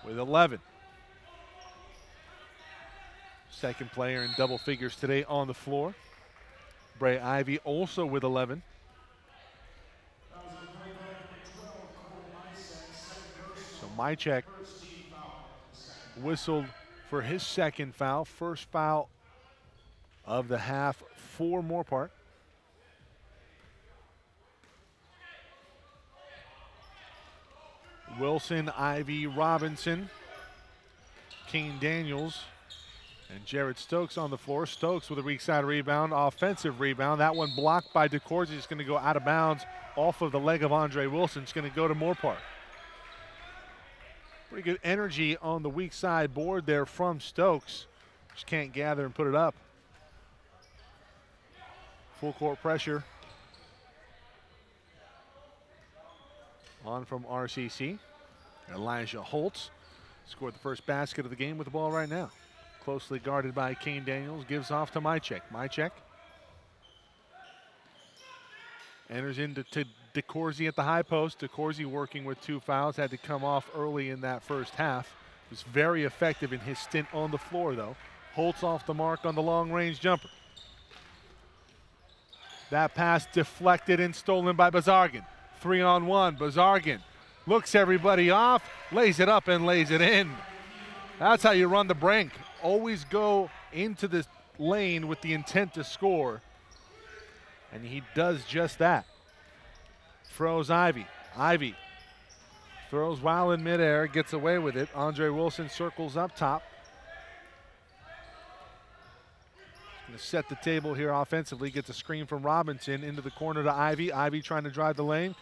with 11. Second player in double figures today on the floor. Bray Ivy also with 11. Mychek whistled for his second foul, first foul of the half for Moorpark. Wilson, Ivy, Robinson, Kane Daniels, and Jared Stokes on the floor. Stokes with a weak side rebound, offensive rebound. That one blocked by DeCourcy. It's going to go out of bounds off of the leg of Andre Wilson. It's going to go to Moorpark. Pretty good energy on the weak side board there from Stokes. Just can't gather and put it up. Full court pressure on from RCC. Elijah Holtz scored the first basket of the game with the ball right now. Closely guarded by Kane Daniels. Gives off to Mychek. Mychek enters into DeCourcy at the high post. DeCourcy working with 2 fouls. Had to come off early in that first half. Was very effective in his stint on the floor, though. Holtz off the mark on the long-range jumper. That pass deflected and stolen by Bazargan. 3-on-1. Bazargan looks everybody off, lays it up and lays it in. That's how you run the brink. Always go into the lane with the intent to score. And he does just that. Throws Ivy. Ivy throws while in midair, gets away with it. Andre Wilson circles up top. Going to set the table here offensively. Gets a screen from Robinson into the corner to Ivy. Ivy trying to drive the lane.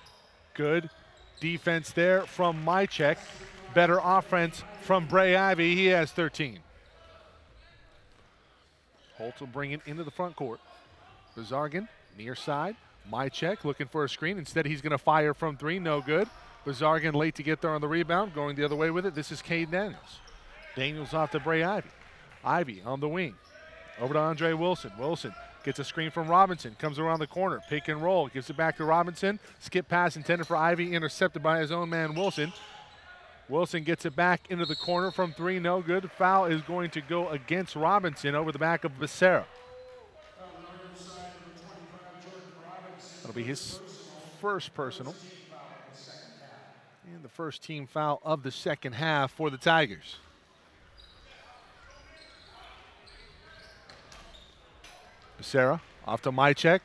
Good defense there from Mychek. Better offense from Bray Ivy. He has 13. Holtz will bring it into the front court. Bazargan near side. Mychek looking for a screen. Instead, he's going to fire from 3. No good. Bazargan late to get there on the rebound. Going the other way with it. This is Cade Daniels. Daniels off to Bray Ivy. Ivy on the wing. Over to Andre Wilson. Wilson gets a screen from Robinson. Comes around the corner. Pick and roll. Gives it back to Robinson. Skip pass intended for Ivy. Intercepted by his own man, Wilson. Wilson gets it back into the corner from 3. No good. Foul is going to go against Robinson over the back of Becerra. That'll be his first personal. And the first team foul of the second half for the Tigers. Becerra off to Mychek.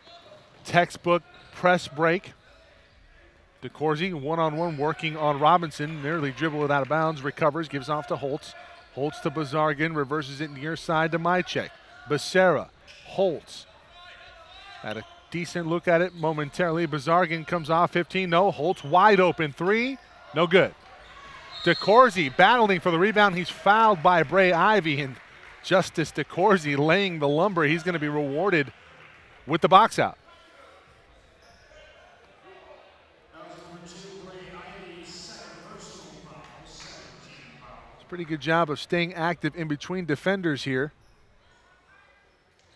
Textbook press break. DeCourcy one-on-one working on Robinson. Nearly dribbled it out of bounds. Recovers, gives off to Holtz. Holtz to Bazargan. Reverses it near side to Mychek. Becerra. Holtz. Had a decent look at it momentarily. Bazargan comes off 15. No. Holtz wide open 3. No good. DeCourcy battling for the rebound. He's fouled by Bray Ivy and Justice DeCourcy laying the lumber. He's going to be rewarded with the box out. Pretty good job of staying active in between defenders here.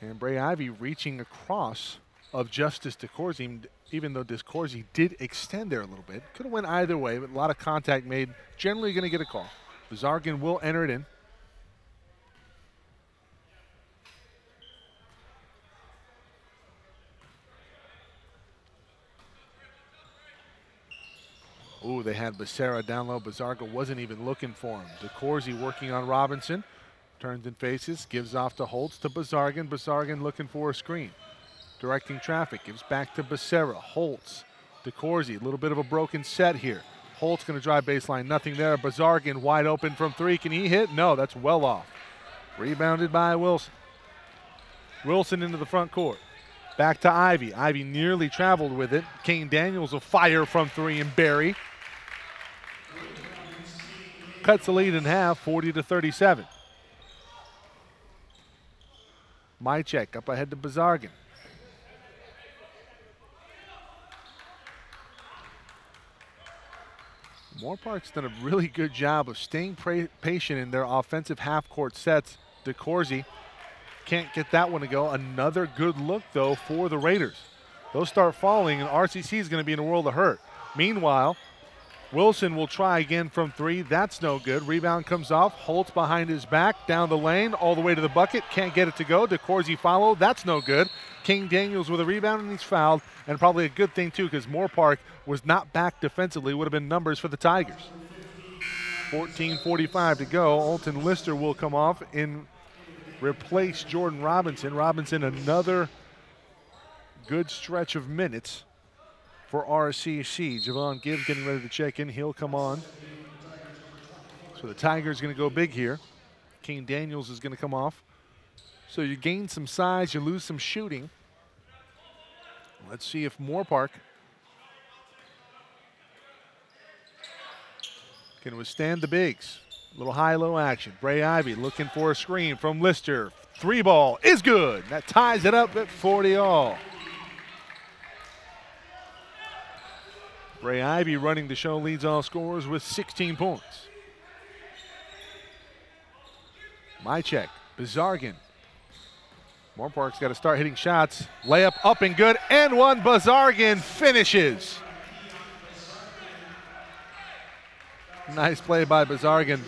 And Bray Ivy reaching across of Justice DeCourcy, even though DeCourcy did extend there a little bit. Could have went either way, but a lot of contact made. Generally going to get a call. Bazargan will enter it in. Ooh, they had Becerra down low. Bazarga wasn't even looking for him. DeCourcy working on Robinson. Turns and faces, gives off to Holtz to Bazargan. Bazargan looking for a screen. Directing traffic, gives back to Becerra. Holtz, DeCourcy, a little bit of a broken set here. Holtz going to drive baseline, nothing there. Bazargan wide open from three. Can he hit? No, that's well off. Rebounded by Wilson. Wilson into the front court. Back to Ivy. Ivy nearly traveled with it. Kane Daniels will fire from three and bury. Cuts the lead in half, 40-37. Mychek up ahead to Bazargan. Moorpark's done a really good job of staying patient in their offensive half-court sets. DeCourcy can't get that one to go. Another good look, though, for the Raiders. Those start falling, and RCC is going to be in a world of hurt. Meanwhile, Wilson will try again from three. That's no good. Rebound comes off. Holtz behind his back, down the lane, all the way to the bucket. Can't get it to go. DeCourcy follow. That's no good. King Daniels with a rebound, and he's fouled. And probably a good thing, too, because Moorpark was not back defensively. Would have been numbers for the Tigers. 14:45 to go. Alton Lister will come off and replace Jordan Robinson. Robinson, another good stretch of minutes for RCC. Javon Gibbs getting ready to check in. He'll come on. So the Tigers going to go big here. King Daniels is going to come off. So you gain some size, you lose some shooting. Let's see if Moorpark can withstand the bigs. A little high-low action. Bray Ivy looking for a screen from Lister. Three ball is good. That ties it up at 40-all. Bray Ivy running the show, leads all scorers with 16 points. Mychek, Bazargan. Moorpark's got to start hitting shots. Layup up and good, and one. Bazargan finishes. Nice play by Bazargan.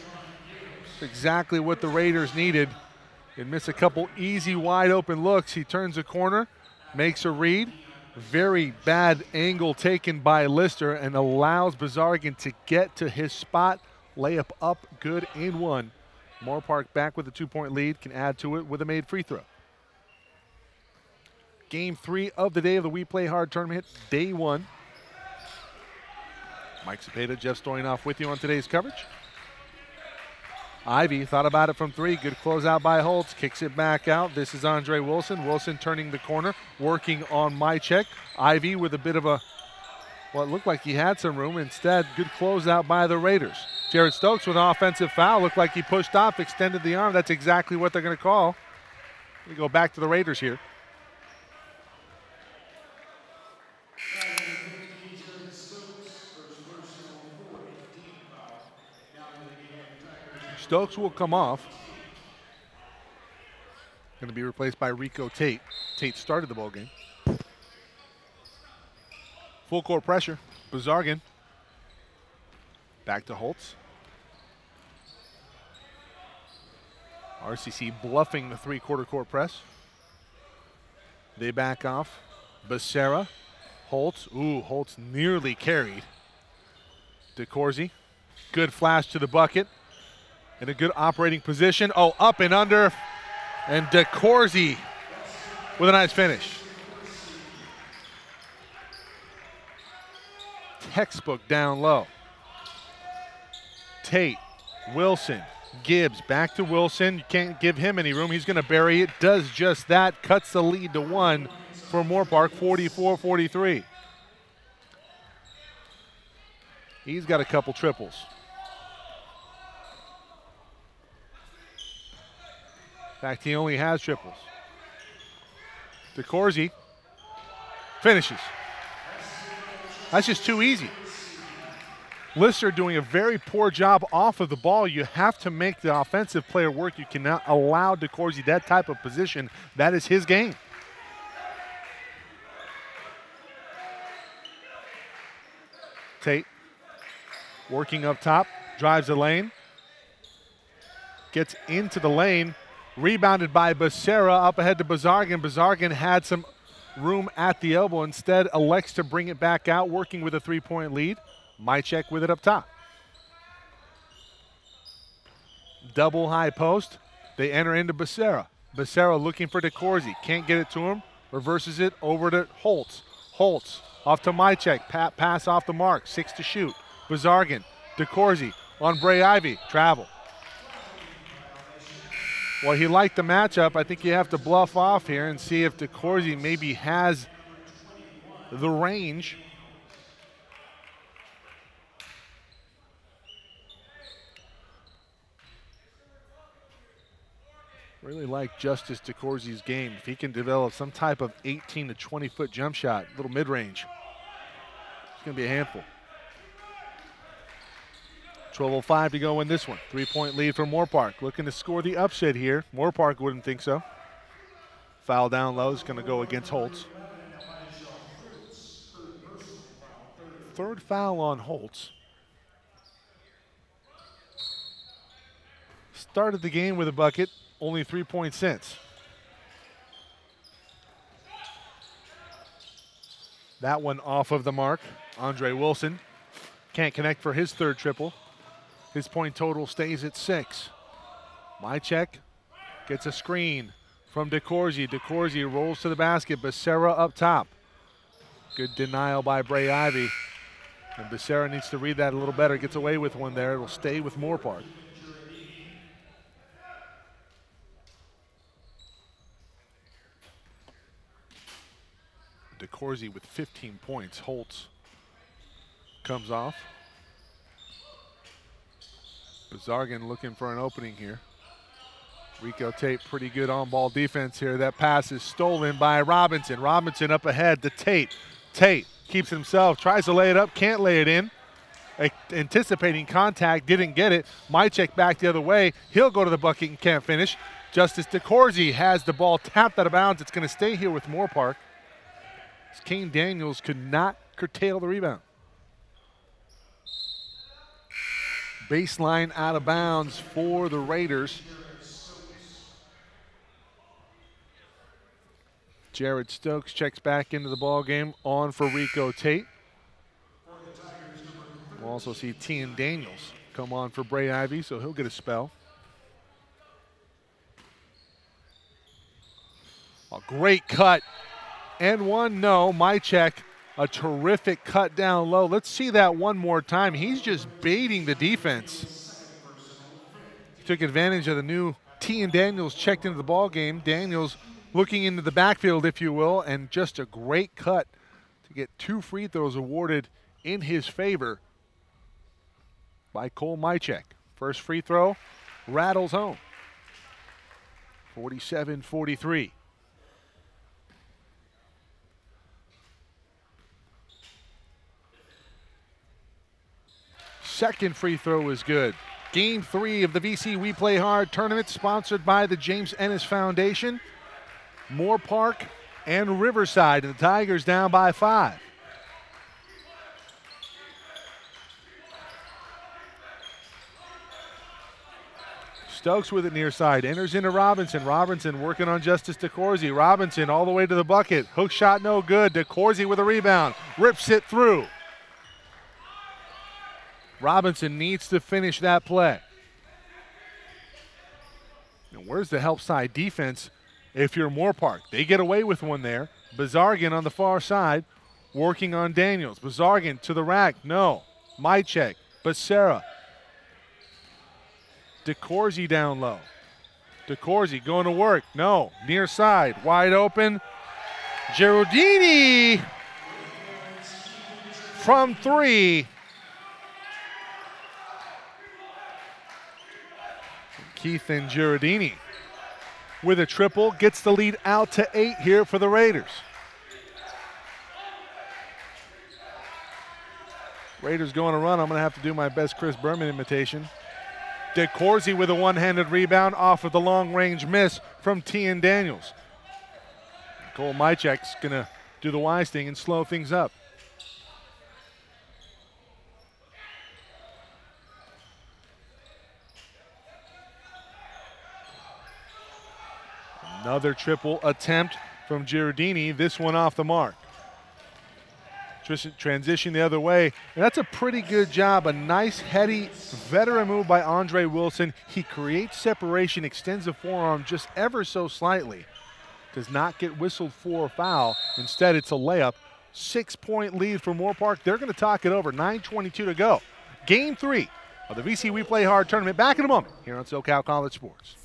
Exactly what the Raiders needed. They miss a couple easy wide open looks. He turns a corner, makes a read. Very bad angle taken by Lister and allows Bazargan to get to his spot. Layup up, good, and one. Moorpark back with a 2-point lead, can add to it with a made free throw. Game 3 of the day of the We Play Hard tournament, day 1. Mike Cepeda, Jeff Stoynoff with you on today's coverage. Ivy thought about it from three. Good closeout by Holtz. Kicks it back out. This is Andre Wilson. Wilson turning the corner, working on Mychek. Ivy with a bit of a, well, it looked like he had some room. Instead, good closeout by the Raiders. Jared Stokes with an offensive foul. Looked like he pushed off, extended the arm. That's exactly what they're going to call. We go back to the Raiders here. Stokes will come off. Going to be replaced by Rico Tate. Tate started the ball game. Full court pressure. Bazargan. Back to Holtz. RCC bluffing the three-quarter court press. They back off. Becerra. Holtz. Ooh, Holtz nearly carried. DeCourcy. Good flash to the bucket. In a good operating position. Oh, up and under. And DeCourcy with a nice finish. Textbook down low. Tate, Wilson, Gibbs, back to Wilson. You can't give him any room. He's going to bury it. Does just that. Cuts the lead to one for Moorpark, 44-43. He's got a couple triples. In fact, he only has triples. DeCourcy finishes. That's just too easy. Lister doing a very poor job off of the ball. You have to make the offensive player work. You cannot allow DeCourcy that type of position. That is his game. Tate working up top, drives the lane, gets into the lane, rebounded by Becerra, up ahead to Bazargan. Bazargan had some room at the elbow. Instead, elects to bring it back out, working with a three-point lead. Mychek with it up top. Double high post. They enter into Becerra. Becerra looking for DeCourcy. Can't get it to him. Reverses it over to Holtz. Holtz off to Mychek. Pass off the mark. 6 to shoot. Bazargan. DeCourcy on Bray Ivy. Travel. Well, he liked the matchup. I think you have to bluff off here and see if DeCourcy maybe has the range. Really like Justice DeCourcy's game. If he can develop some type of 18 to 20-foot jump shot, little mid-range, it's going to be a handful. 12:05 to go in this one. 3-point lead for Moorpark. Looking to score the upset here. Moorpark wouldn't think so. Foul down low is going to go against Holtz. Third foul on Holtz. Started the game with a bucket. Only 3 points since. That one off of the mark. Andre Wilson can't connect for his third triple. His point total stays at 6. Mychek gets a screen from DeCourcy. DeCourcy rolls to the basket. Becerra up top. Good denial by Bray Ivy. And Becerra needs to read that a little better. Gets away with one there. It'll stay with Moorpark. DeCourcy with 15 points. Holtz comes off. Bazargan looking for an opening here. Rico Tate, pretty good on-ball defense here. That pass is stolen by Robinson. Robinson up ahead to Tate. Tate keeps himself, tries to lay it up, can't lay it in. Anticipating contact, didn't get it. Mychek back the other way. He'll go to the bucket and can't finish. Justice DeCourcy has the ball tapped out of bounds. It's going to stay here with Moorpark. Kane Daniels could not curtail the rebound. Baseline out of bounds for the Raiders. Jared Stokes checks back into the ball game, on for Rico Tate. We'll also see Tian Daniels come on for Bray Ivy, so he'll get a spell. A great cut. And one, no. Mychek, a terrific cut down low. Let's see that one more time. He's just baiting the defense. He took advantage of the new Tian Daniels checked into the ball game. Daniels looking into the backfield, if you will, and just a great cut to get 2 free throws awarded in his favor by Cole Mychek. First free throw rattles home. 47-43. Second free throw is good. Game 3 of the VC We Play Hard tournament, sponsored by the James Ennis Foundation, Moorpark, and Riverside. And the Tigers down by 5. Stokes with it near side. Enters into Robinson. Robinson working on Justice DeCourcy. Robinson all the way to the bucket. Hook shot no good. DeCourcy with a rebound. Rips it through. Robinson needs to finish that play. And where's the help side defense if you're Moorpark? They get away with one there. Bazargan on the far side working on Daniels. Bazargan to the rack. No. Mychek. Becerra. DeCourcy down low. DeCourcy going to work. No. Near side. Wide open. Girardini from 3. Keith and Girardini with a triple, gets the lead out to 8 here for the Raiders. Raiders going to run. I'm going to have to do my best Chris Berman imitation. DeCourcy with a one-handed rebound off of the long-range miss from Tian Daniels. Cole Mychek's going to do the wise thing and slow things up. Another triple attempt from Giardini, this one off the mark. Transition the other way, and that's a pretty good job. A nice, heady, veteran move by Andre Wilson. He creates separation, extends the forearm just ever so slightly. Does not get whistled for a foul. Instead, it's a layup. 6-point lead for Moorpark. They're going to talk it over. 9:22 to go. Game 3 of the VC We Play Hard tournament. Back in a moment here on SoCal College Sports.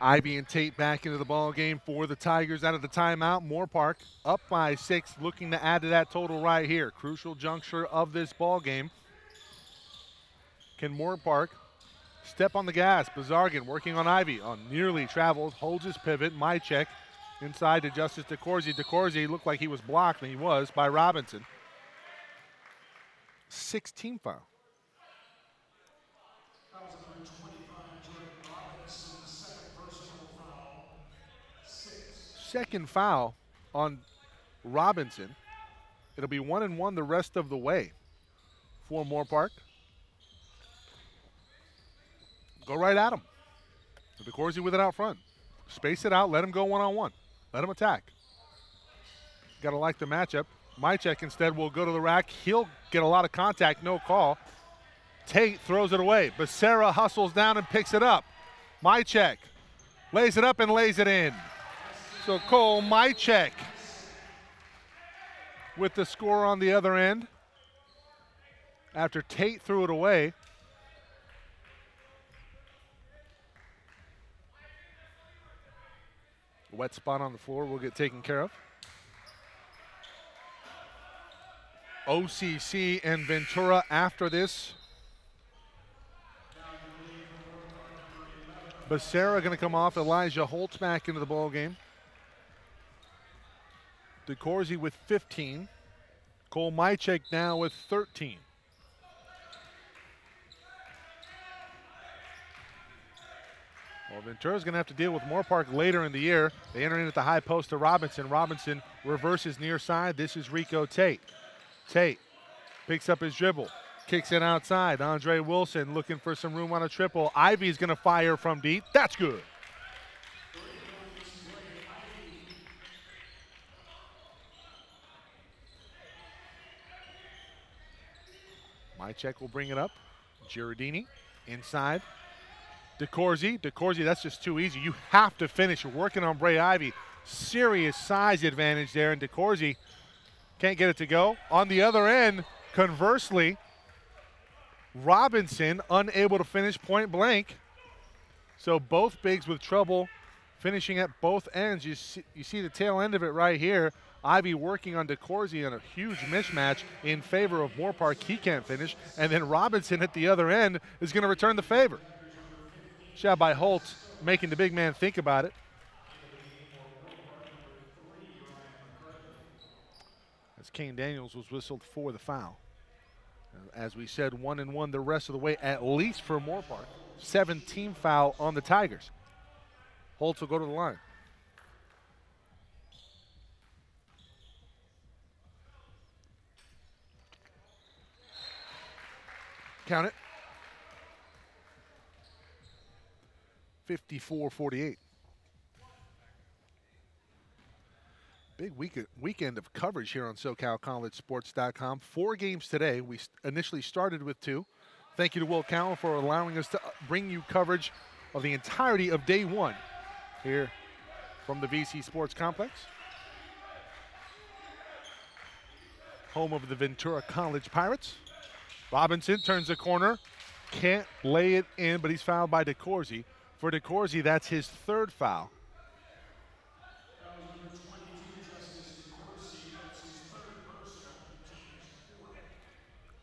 Ivy and Tate back into the ball game for the Tigers out of the timeout. Moorpark up by 6, looking to add to that total right here. Crucial juncture of this ball game. Can Moorpark step on the gas? Bazargan working on Ivy. On nearly travels, holds his pivot. Mychek inside to Justice DeCourcy. DeCourcy looked like he was blocked, and he was by Robinson. 16 foul. Second foul on Robinson. It'll be 1-1 the rest of the way for Moorpark. Go right at him. DeCourcy with it out front. Space it out, let him go one-on-one. Let him attack. Got to like the matchup. Mychek instead will go to the rack. He'll get a lot of contact, no call. Tate throws it away. Becerra hustles down and picks it up. Mychek lays it up and lays it in. So Cole Mychek with the score on the other end after Tate threw it away. Wet spot on the floor will get taken care of. OCC and Ventura after this. Becerra going to come off. Elijah Holtz back into the ball game. DeCourcy with 15. Cole Mychek now with 13. Well, Ventura's going to have to deal with Moorpark later in the year. They enter in at the high post to Robinson. Robinson reverses near side. This is Rico Tate. Tate picks up his dribble, kicks it outside. Andre Wilson looking for some room on a triple. Ivy's going to fire from deep. That's good. Mychek will bring it up. Giardini inside. DeCourcy, that's just too easy. You have to finish. You're working on Bray Ivy. Serious size advantage there, and DeCourcy can't get it to go. On the other end, conversely, Robinson unable to finish point blank. So both bigs with trouble finishing at both ends. You see the tail end of it right here. Ivy working on DeCourcy on a huge mismatch in favor of Moorpark. He can't finish. And then Robinson at the other end is going to return the favor. Shot by Holt, making the big man think about it. As Kane Daniels was whistled for the foul. As we said, 1-1 the rest of the way, at least for Moorpark. 7-team foul on the Tigers. Holtz will go to the line. Count it. 54-48. Big weekend of coverage here on SoCalCollegeSports.com. 4 games today. We initially started with 2. Thank you to Will Cowan for allowing us to bring you coverage of the entirety of day 1 here from the VC Sports Complex. Home of the Ventura College Pirates. Robinson turns the corner, can't lay it in, but he's fouled by DeCourcy. For DeCourcy, that's his 3rd foul.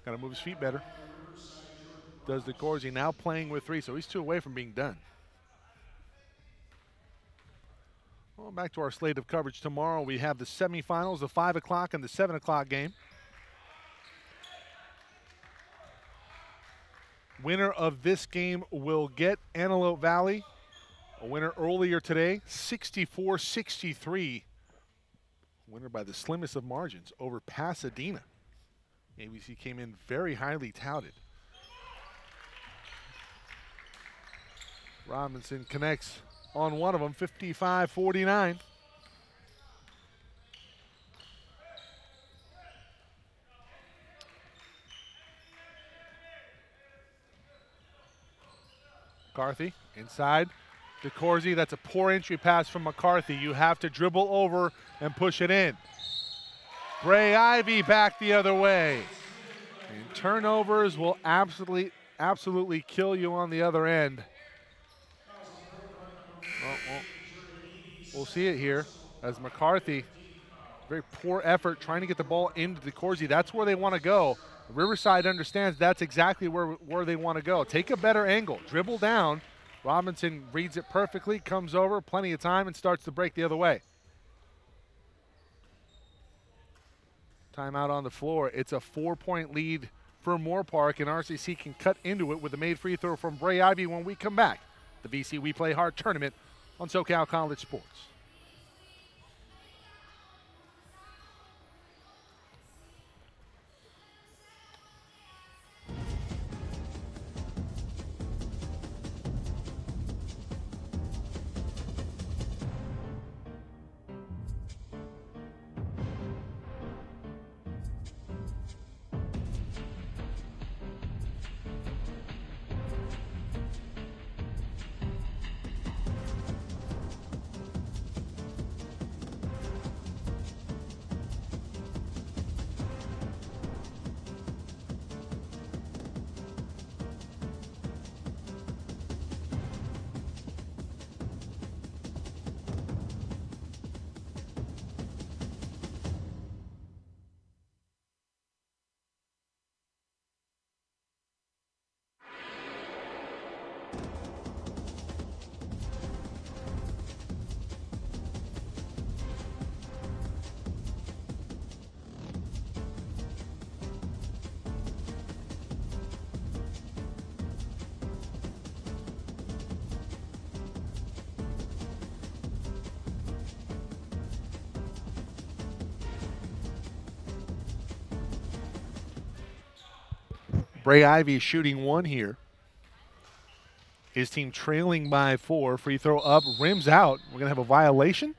Got to move his feet better. Does DeCourcy, now playing with 3, so he's 2 away from being done. Well, back to our slate of coverage tomorrow. We have the semifinals, the 5 o'clock and the 7 o'clock game. Winner of this game will get Antelope Valley. A winner earlier today, 64-63. Winner by the slimmest of margins over Pasadena. ABC came in very highly touted. Robinson connects on one of them, 55-49. McCarthy inside. DeCourcy, that's a poor entry pass from McCarthy. You have to dribble over and push it in. Bray Ivy back the other way. And turnovers will absolutely kill you on the other end. We'll see it here as McCarthy, very poor effort trying to get the ball into DeCourcy. That's where they want to go. Riverside understands that's exactly where they want to go. Take a better angle, dribble down. Robinson reads it perfectly, comes over, plenty of time, and starts to break the other way. Timeout on the floor. It's a 4-point lead for Moorpark, and RCC can cut into it with a made free throw from Bray Ivy when we come back. The VC We Play Hard tournament on SoCal College Sports. Bray Ivy shooting 1 here. His team trailing by 4. Free throw up, rims out. We're going to have a violation.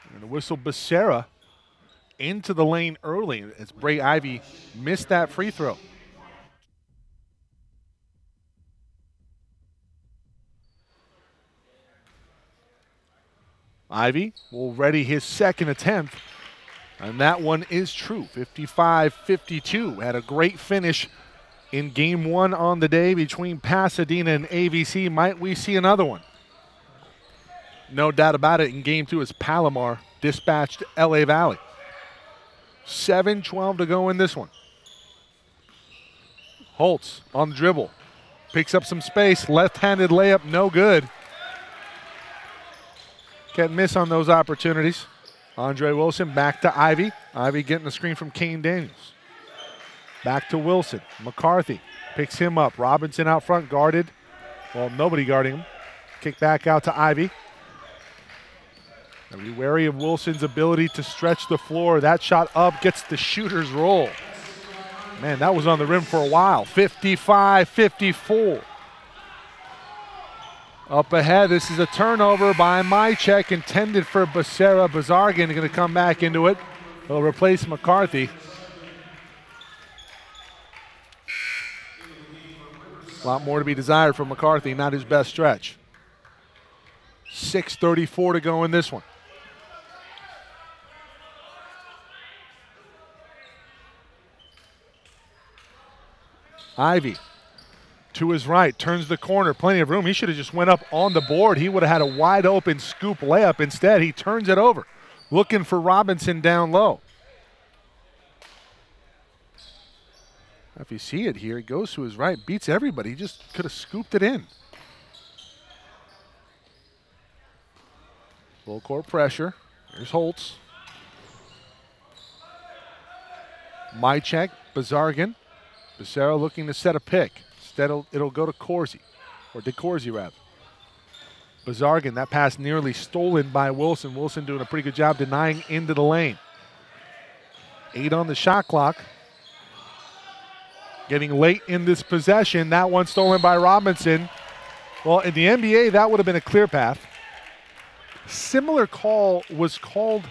We're going to whistle Becerra into the lane early as Bray Ivy missed that free throw. Ivy will ready his 2nd attempt. And that one is true, 55-52. Had a great finish in game 1 on the day between Pasadena and AVC. Might we see another one? No doubt about it. In game 2 as Palomar dispatched LA Valley. 7:12 to go in this one. Holtz on the dribble. Picks up some space. Left-handed layup, no good. Can't miss on those opportunities. Andre Wilson back to Ivy. Ivy getting the screen from Kane Daniels. Back to Wilson. McCarthy picks him up. Robinson out front guarded. Well, nobody guarding him. Kick back out to Ivy. Be wary of Wilson's ability to stretch the floor. That shot up gets the shooter's roll. Man, that was on the rim for a while. 55-54. Up ahead, this is a turnover by Mychek, intended for Becerra. Bazargan going to come back into it. He'll replace McCarthy. A lot more to be desired from McCarthy, not his best stretch. 6:34 to go in this one. Ivy to his right, turns the corner, plenty of room. He should have just went up on the board. He would have had a wide open scoop layup. Instead, he turns it over, looking for Robinson down low. If you see it here, he goes to his right, beats everybody. He just could have scooped it in. Full court pressure. Here's Holtz. Mychek, Bazargan. Becerra looking to set a pick. Instead, it'll go to Corsi, or DeCourcy rather. Bazargan, that pass nearly stolen by Wilson. Wilson doing a pretty good job denying into the lane. 8 on the shot clock. Getting late in this possession. That one stolen by Robinson. Well, in the NBA, that would have been a clear path. Similar call was called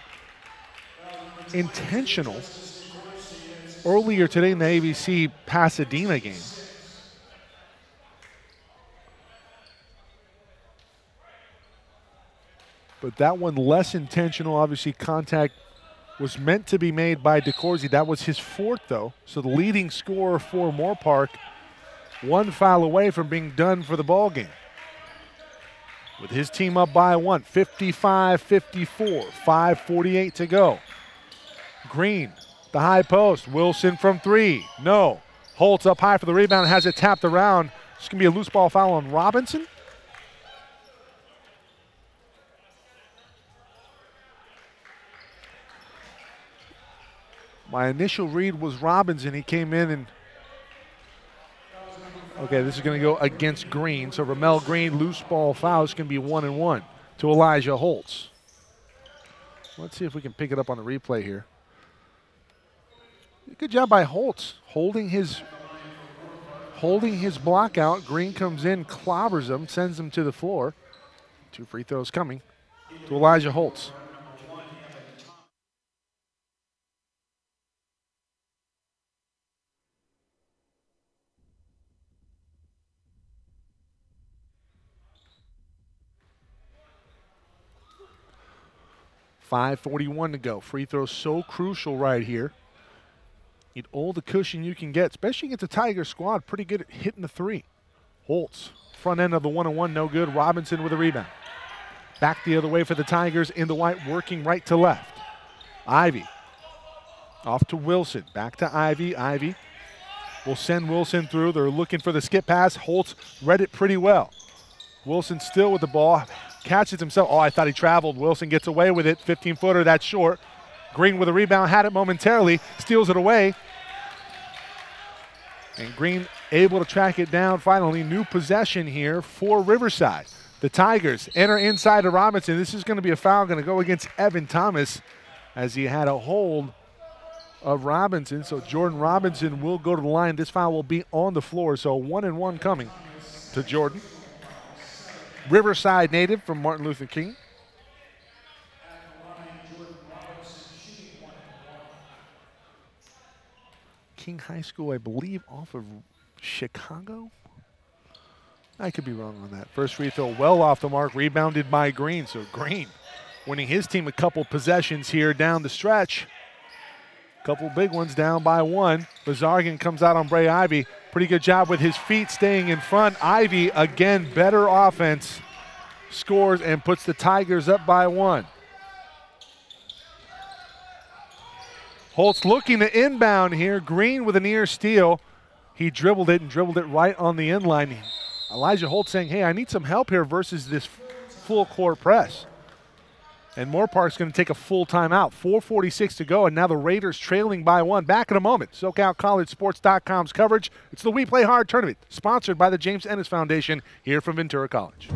intentional earlier today in the AVC Pasadena game. But that one less intentional. Obviously, contact was meant to be made by DeCourcy. That was his 4th, though. So the leading scorer for Moorpark, 1 foul away from being done for the ball game. With his team up by 1, 55-54, 5:48 to go. Green, the high post. Wilson from 3. No. Holtz up high for the rebound, has it tapped around. It's going to be a loose ball foul on Robinson. My initial read was Robinson. He came in and, okay, this is going to go against Green. So Ramel Green, loose ball foul. It's going to be 1-1 to Elijah Holtz. Let's see if we can pick it up on the replay here. Good job by Holtz, holding his block out. Green comes in, clobbers him, sends him to the floor. 2 free throws coming to Elijah Holtz. .541 to go. Free throw so crucial right here. Need all the cushion you can get, especially against the Tiger squad. Pretty good at hitting the 3. Holtz, front end of the 1-on-1, no good. Robinson with a rebound. Back the other way for the Tigers in the white, working right to left. Ivy, off to Wilson. Back to Ivy. Ivy will send Wilson through. They're looking for the skip pass. Holtz read it pretty well. Wilson still with the ball. Catches himself. Oh, I thought he traveled. Wilson gets away with it. 15-footer, that's short. Green with a rebound, had it momentarily, steals it away. And Green able to track it down finally. New possession here for Riverside. The Tigers enter inside to Robinson. This is going to be a foul, going to go against Evan Thomas as he had a hold of Robinson. So Jordan Robinson will go to the line. This foul will be on the floor, so 1-1 coming to Jordan. Riverside native from Martin Luther King. King High School, I believe, off of Chicago. I could be wrong on that. First free throw well off the mark, rebounded by Green. So Green winning his team a couple possessions here down the stretch. Couple big ones down by one. Bazargan comes out on Bray Ivy. Pretty good job with his feet staying in front. Ivy, again, better offense. Scores and puts the Tigers up by one. Holtz looking to inbound here. Green with a near steal. He dribbled it and dribbled it right on the end line. Elijah Holtz saying, hey, I need some help here versus this full court press. And Moorpark's going to take a full timeout. 4:46 to go, and now the Raiders trailing by one. Back in a moment. SoCalCollegeSports.com's coverage. It's the We Play Hard tournament, sponsored by the James Ennis Foundation here from Ventura College.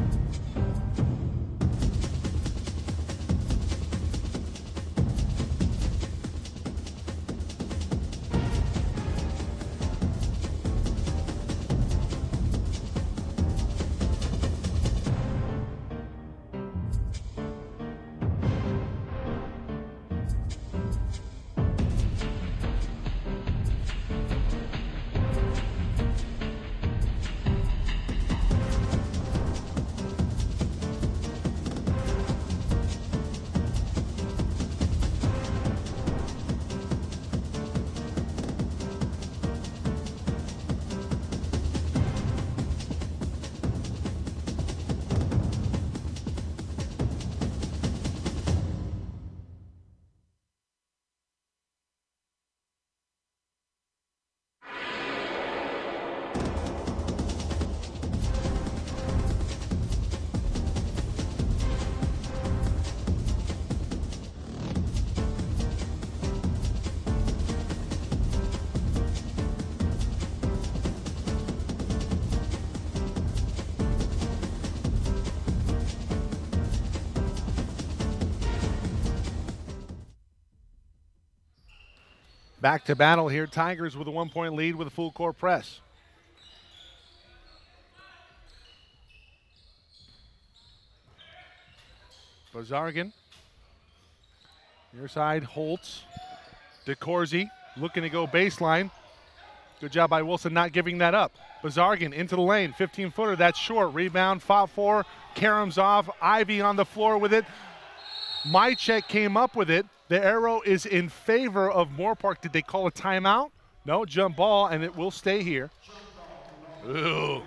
Back to battle here. Tigers with a 1-point lead with a full court press. Bazargan. Near side, Holtz. DeCourcy looking to go baseline. Good job by Wilson not giving that up. Bazargan into the lane. 15-footer. That's short. Rebound. Foul for. Karam's off. Ivy on the floor with it. Mychek came up with it. The arrow is in favor of Moorpark. Did they call a timeout? No, jump ball, and it will stay here. Ooh.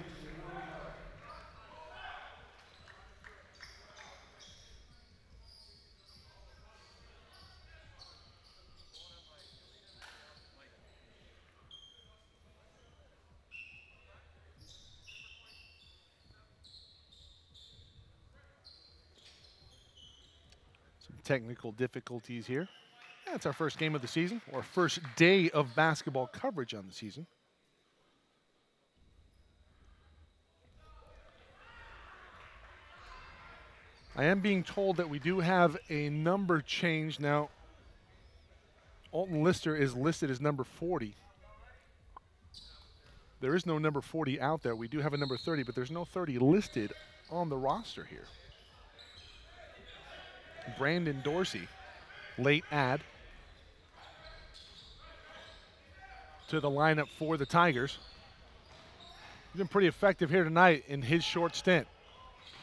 Technical difficulties here. That's our first game of the season, or first day of basketball coverage on the season. I am being told that we do have a number change now. Alton Lister is listed as number 40. There is no number 40 out there. We do have a number 30, but there's no 30 listed on the roster here. Brandon Dorsey, late add to the lineup for the Tigers. He's been pretty effective here tonight in his short stint.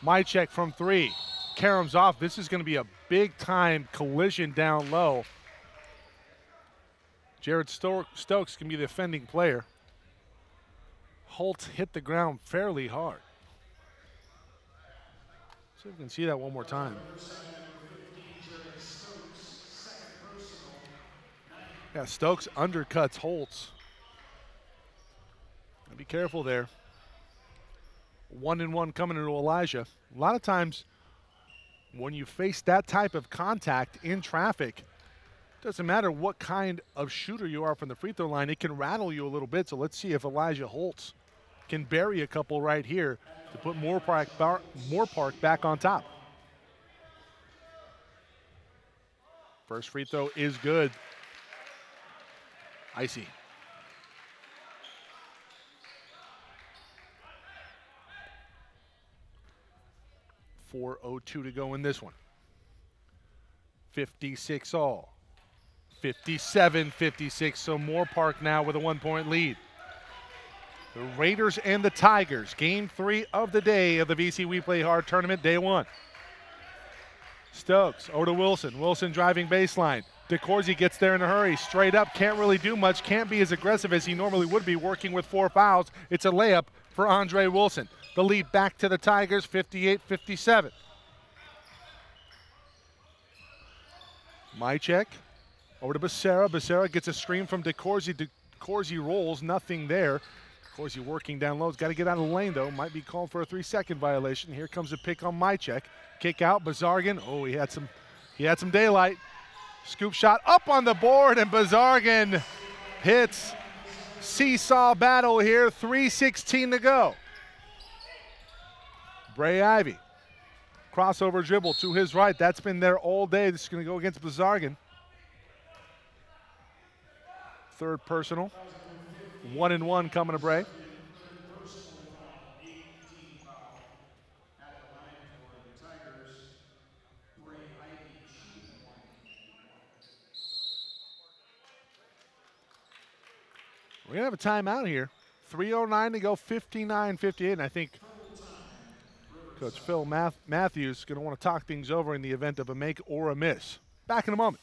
Mychek from three. Karam's off. This is going to be a big-time collision down low. Jared Stokes can be the offending player. Holtz hit the ground fairly hard. See if we can see that one more time. Yeah, Stokes undercuts Holtz. Be careful there. 1-and-1 coming into Elijah. A lot of times when you face that type of contact in traffic, doesn't matter what kind of shooter you are from the free throw line, it can rattle you a little bit. So let's see if Elijah Holtz can bury a couple right here to put Moorpark back on top. First free throw is good. Icy. .402 to go in this one. 56 all. 57-56, so Moorpark now with a 1-point lead. The Raiders and the Tigers, game 3 of the day of the VC We Play Hard tournament, day 1. Stokes over to Wilson. Wilson driving baseline. DeCourcy gets there in a hurry, straight up, can't really do much, can't be as aggressive as he normally would be working with 4 fouls. It's a layup for Andre Wilson. The lead back to the Tigers, 58-57. Mychek over to Becerra. Becerra gets a screen from DeCourcy. DeCourcy rolls, nothing there. DeCourcy working down low. He's got to get out of the lane, though. Might be called for a 3-second violation. Here comes a pick on Mychek. Kick out, Bazargan. Oh, he had some daylight. Scoop shot up on the board, and Bazargan hits. Seesaw battle here, 3:16 to go. Bray Ivy. Crossover dribble to his right. That's been there all day. This is going to go against Bazargan. Third personal. 1-1 coming to Bray. We're going to have a timeout here. 3:09 to go, 59-58, and I think Coach Phil Matthews is going to want to talk things over in the event of a make or a miss. Back in a moment.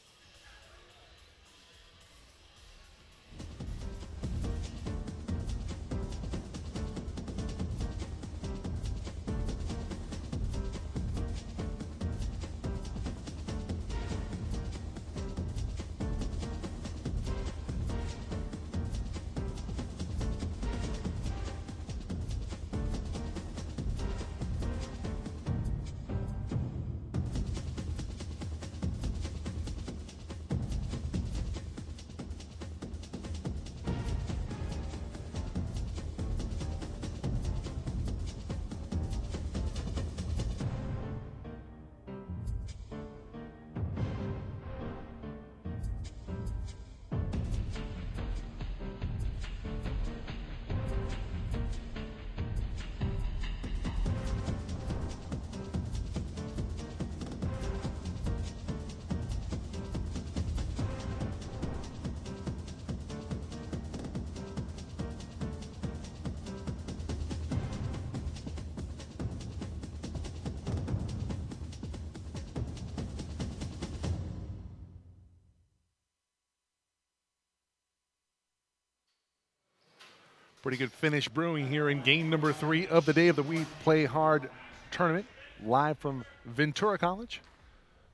Pretty good finish brewing here in game number 3 of the day of the We Play Hard tournament, live from Ventura College.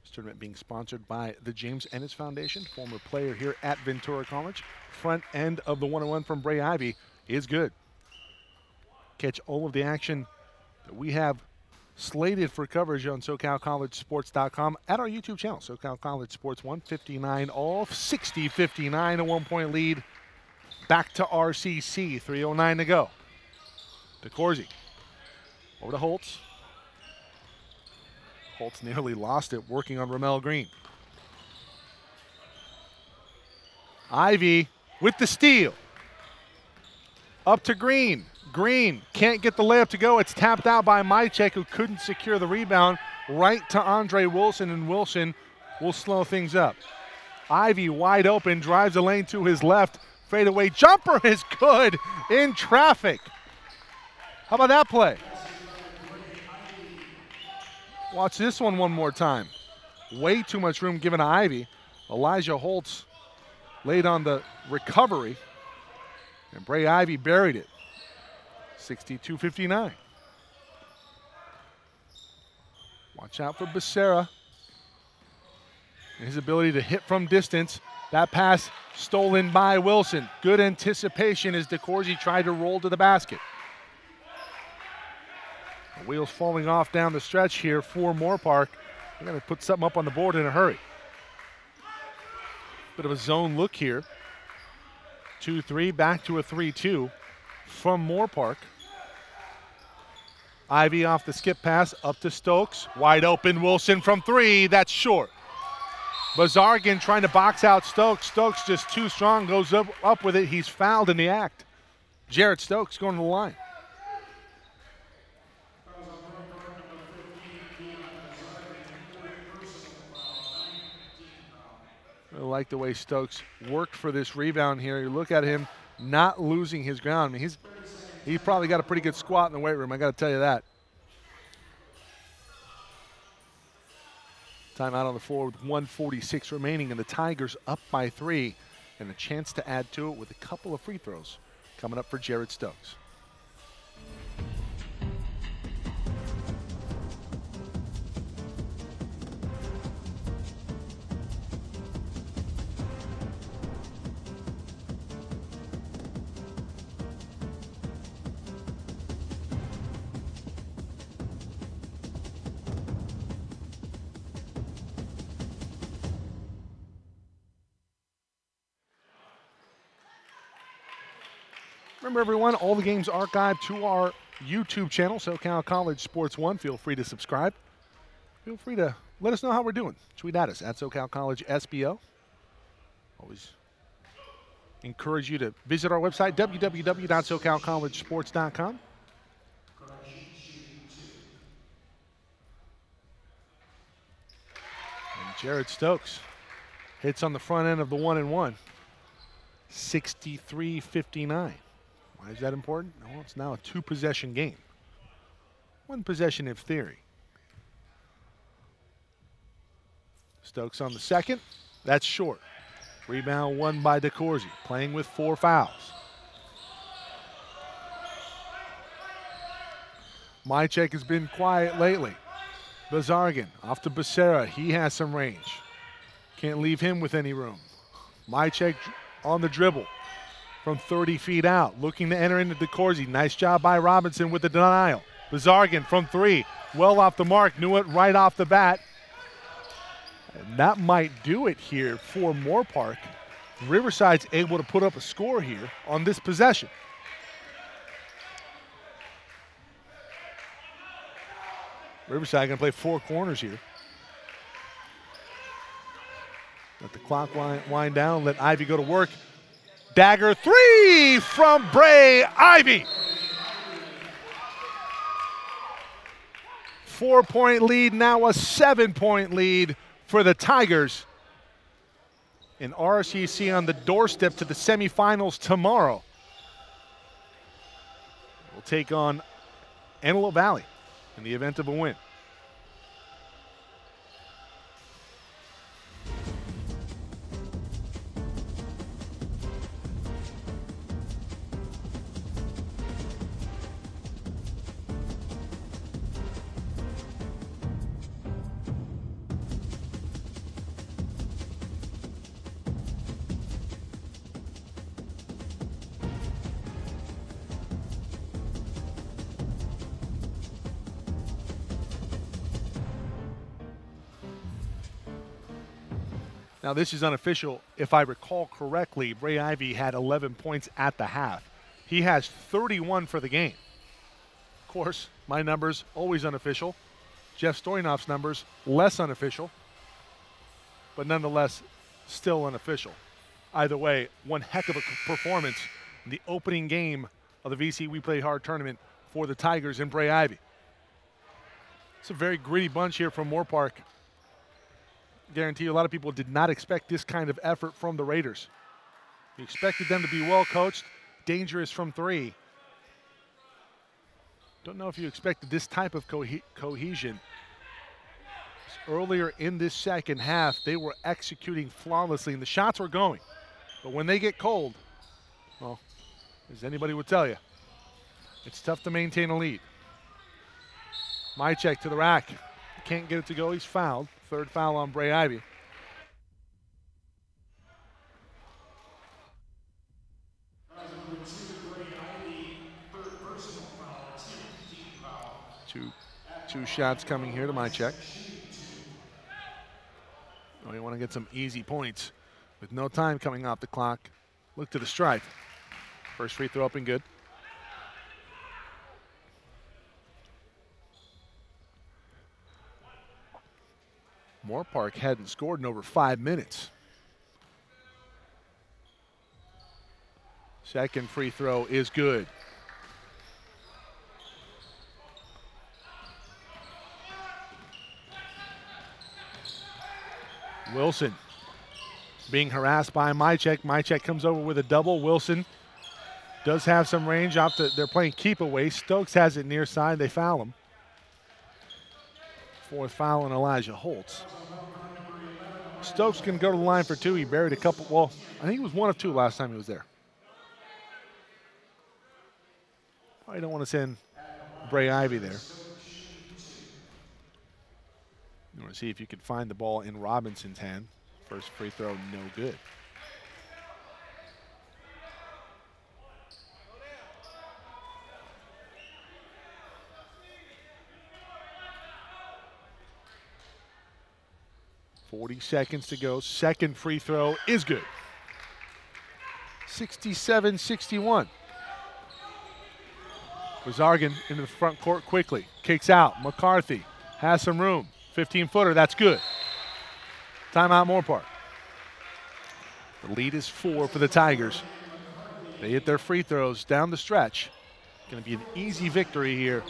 This tournament being sponsored by the James Ennis Foundation, former player here at Ventura College. Front end of the 1-on-1 from Bray Ivy is good. Catch all of the action that we have slated for coverage on SoCalCollegeSports.com at our YouTube channel, SoCal College Sports 159 all, 60-59, a 1-point lead. Back to RCC, 3:09 to go. DeCourcy over to Holtz. Holtz nearly lost it working on Ramel Green. Ivy with the steal. Up to Green. Green can't get the layup to go. It's tapped out by Mychek, who couldn't secure the rebound. Right to Andre Wilson, and Wilson will slow things up. Ivy wide open, drives the lane to his left. Fadeaway jumper is good in traffic. How about that play? Watch this one more time. Way too much room given to Ivy. Elijah Holtz laid on the recovery, and Bray Ivy buried it. 62-59. Watch out for Becerra. His ability to hit from distance. That pass stolen by Wilson. Good anticipation as DeCourcy tried to roll to the basket. The wheels falling off down the stretch here for Moorpark. They're going to put something up on the board in a hurry. Bit of a zone look here. 2-3, back to a 3-2 from Moorpark. Ivy off the skip pass, up to Stokes. Wide open, Wilson from 3, that's short. Bazargan trying to box out Stokes. Stokes just too strong, goes up with it. He's fouled in the act. Jarrett Stokes going to the line. I like the way Stokes worked for this rebound here. You look at him not losing his ground. I mean, he's probably got a pretty good squat in the weight room, I got to tell you that. Timeout on the floor with 1:46 remaining, and the Tigers up by 3, and a chance to add to it with a couple of free throws coming up for Jared Stokes. Remember, everyone, all the games archived to our YouTube channel, SoCal College Sports 1. Feel free to subscribe. Feel free to let us know how we're doing. Tweet at us at SoCal College SBO. Always encourage you to visit our website, www.socalcollegesports.com. And Jared Stokes hits on the front end of the 1-and-1. 63-59. Why is that important? Well, it's now a 2-possession game. 1 possession in theory. Stokes on the second. That's short. Rebound won by DeCourcy, playing with 4 fouls. Mychek has been quiet lately. Bazargan off to Becerra. He has some range. Can't leave him with any room. Mychek on the dribble from 30 feet out, looking to enter into DeCourcy. Nice job by Robinson with the denial. Bazargan from 3, well off the mark, knew it right off the bat. And that might do it here for Moorpark. Riverside's able to put up a score here on this possession. Riverside going to play 4 corners here. Let the clock wind down, let Ivy go to work. Dagger 3 from Bray Ivy. 4-point lead, now a 7-point lead for the Tigers. And RCC on the doorstep to the semifinals tomorrow. We'll take on Antelope Valley in the event of a win. Now, this is unofficial. If I recall correctly, Bray Ivy had 11 points at the half. He has 31 for the game. Of course, my numbers, always unofficial. Jeff Stoynoff's numbers, less unofficial. But nonetheless, still unofficial. Either way, one heck of a performance in the opening game of the VC We Play Hard tournament for the Tigers and Bray Ivy. It's a very gritty bunch here from Moorpark. Guarantee you a lot of people did not expect this kind of effort from the Raiders. You expected them to be well coached, dangerous from 3. Don't know if you expected this type of cohesion. Earlier in this second half, they were executing flawlessly and the shots were going. But when they get cold, well, as anybody would tell you, it's tough to maintain a lead. Mychek to the rack. Can't get it to go, he's fouled. 3rd foul on Bray Ivy. Two shots coming here to Mychek. Oh, you want to get some easy points with no time coming off the clock. Look to the stripe. First free throw up and good. Moorpark hadn't scored in over 5 minutes. Second free throw is good. Wilson being harassed by Mychek. Mychek comes over with a double. Wilson does have some range. They're playing keep away. Stokes has it near side. They foul him. 4th foul on Elijah Holtz. Stokes can go to the line for two. He buried a couple. Well, I think it was 1 of 2 last time he was there. Probably don't want to send Bray Ivy there. You want to see if you could find the ball in Robinson's hand. First free throw, no good. .40 to go. Second free throw is good. 67-61. Bazargan into the front court quickly. Kicks out. McCarthy has some room. 15-footer, that's good. Timeout Moorpark. The lead is 4 for the Tigers. They hit their free throws down the stretch. Going to be an easy victory here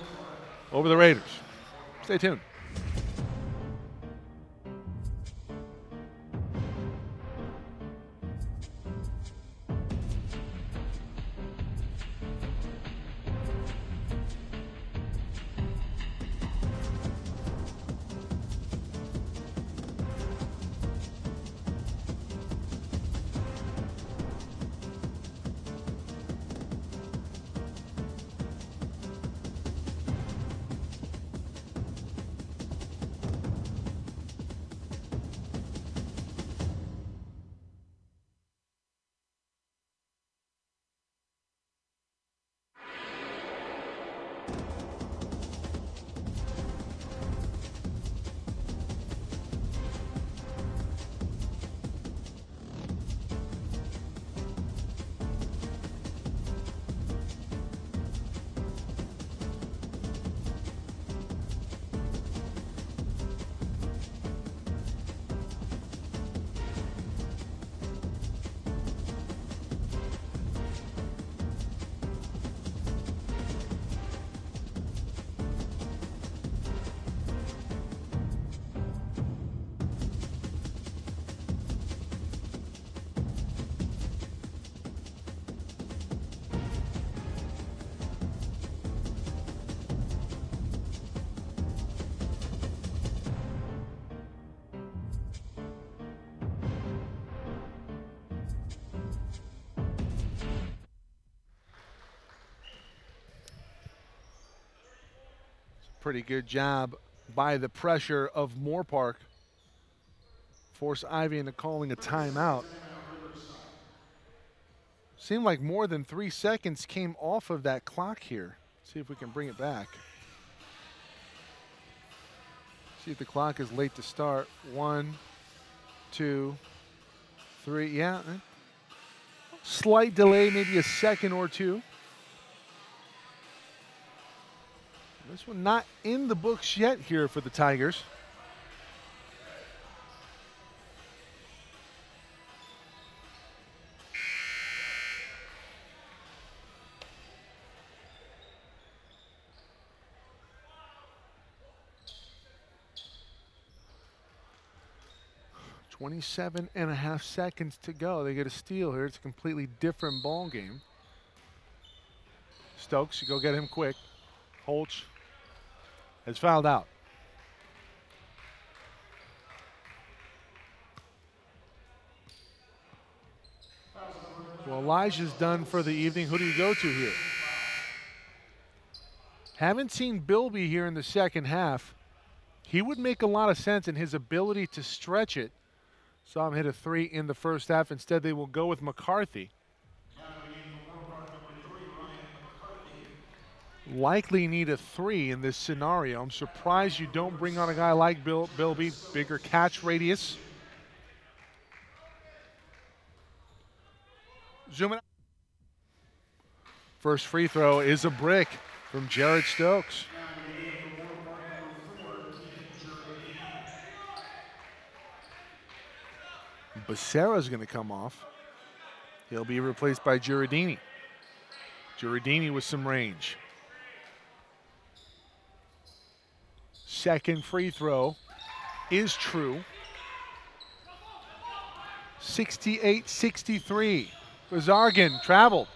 over the Raiders. Stay tuned. Pretty good job by the pressure of Moorpark. Force Ivy into calling a timeout. Seemed like more than 3 seconds came off of that clock here. See if we can bring it back. See if the clock is late to start. 1, 2, 3. Yeah. Slight delay, maybe a second or two. This one not in the books yet here for the Tigers. .27.5 seconds to go. They get a steal here. It's a completely different ball game. Stokes, you go get him quick. Holtz has fouled out. Well, Elijah's done for the evening. Who do you go to here? Haven't seen Bilby here in the second half. He would make a lot of sense in his ability to stretch it. Saw him hit a 3 in the first half. Instead, they will go with McCarthy. Likely need a 3 in this scenario. I'm surprised you don't bring on a guy like Bilby, bigger catch radius. Zoom in. First free throw is a brick from Jared Stokes. Becerra's going to come off. He'll be replaced by Giardini. Giardini with some range. Second free throw is true. 68-63. Bazargan traveled.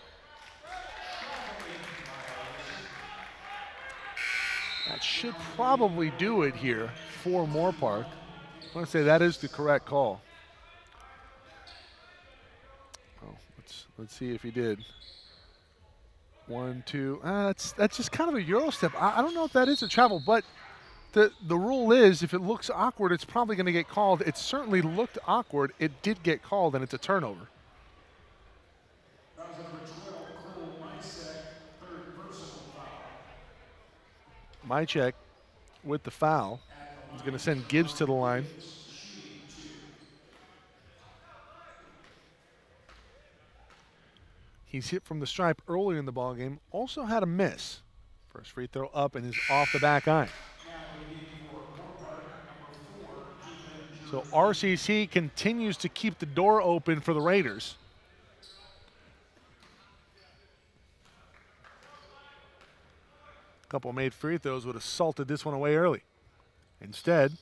That should probably do it here for Moorpark. I want to say that is the correct call. Oh, let's see if he did. 1, 2. That's just kind of a Euro step. I don't know if that is a travel, but the rule is if it looks awkward, it's probably going to get called. It certainly looked awkward. It did get called, and it's a turnover. Mychek with the foul. He's going to send Gibbs to the line. He's hit from the stripe earlier in the ballgame. Also had a miss. First free throw up and is off the back iron. So RCC continues to keep the door open for the Raiders. A couple made free throws would have salted this one away early. Instead,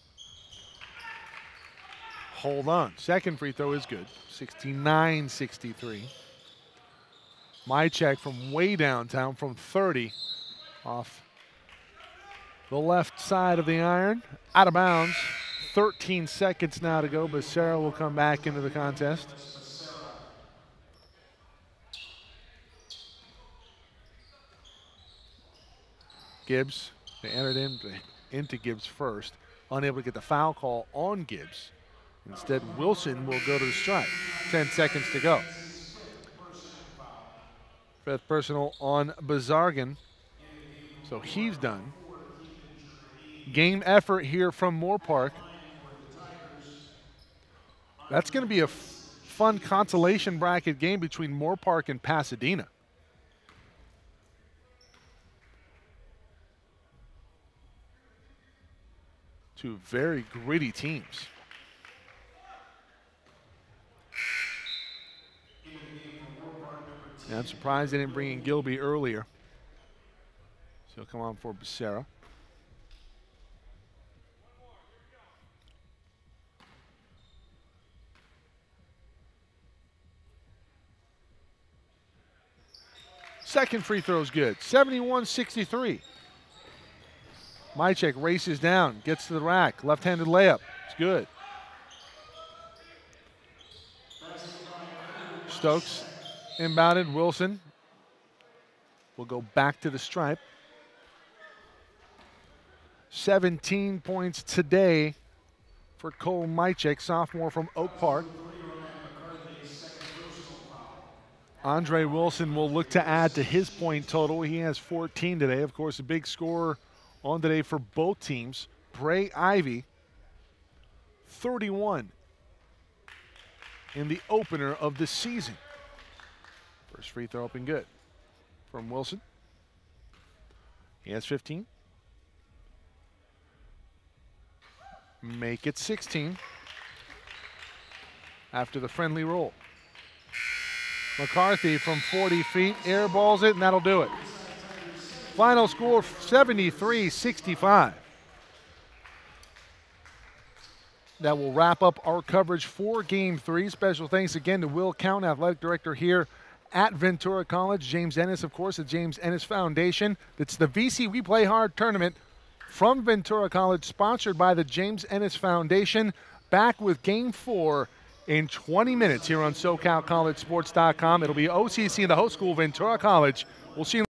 hold on. Second free throw is good. 69-63. Mychek from way downtown from 30 off the left side of the iron. Out of bounds. 13 seconds now to go. Becerra will come back into the contest. Gibbs, they entered into Gibbs first. Unable to get the foul call on Gibbs. Instead, Wilson will go to the stripe. 10 seconds to go. Fifth personal on Bazargan. So he's done. Game effort here from Moorpark. That's going to be a fun consolation bracket game between Moorpark and Pasadena. Two very gritty teams. And I'm surprised they didn't bring in Gilby earlier. So he'll come on for Becerra. Second free throw is good. 71-63. Mychek races down, gets to the rack. Left-handed layup. It's good. Stokes inbounded. Wilson will go back to the stripe. 17 points today for Cole Mychek, sophomore from Oak Park. Andre Wilson will look to add to his point total. He has 14 today. Of course, a big scorer on today for both teams. Bray Ivy, 31 in the opener of the season. First free throw up and good from Wilson. He has 15. Make it 16 after the friendly roll. McCarthy from 40 feet airballs it, and that'll do it. Final score 73-65. That will wrap up our coverage for Game 3. Special thanks again to Will Count, Athletic Director here at Ventura College. James Ennis, of course, the James Ennis Foundation. It's the VC We Play Hard tournament from Ventura College, sponsored by the James Ennis Foundation. Back with Game 4 in 20 minutes here on SoCalCollegeSports.com. It'll be OCC and the host school, Ventura College. We'll see you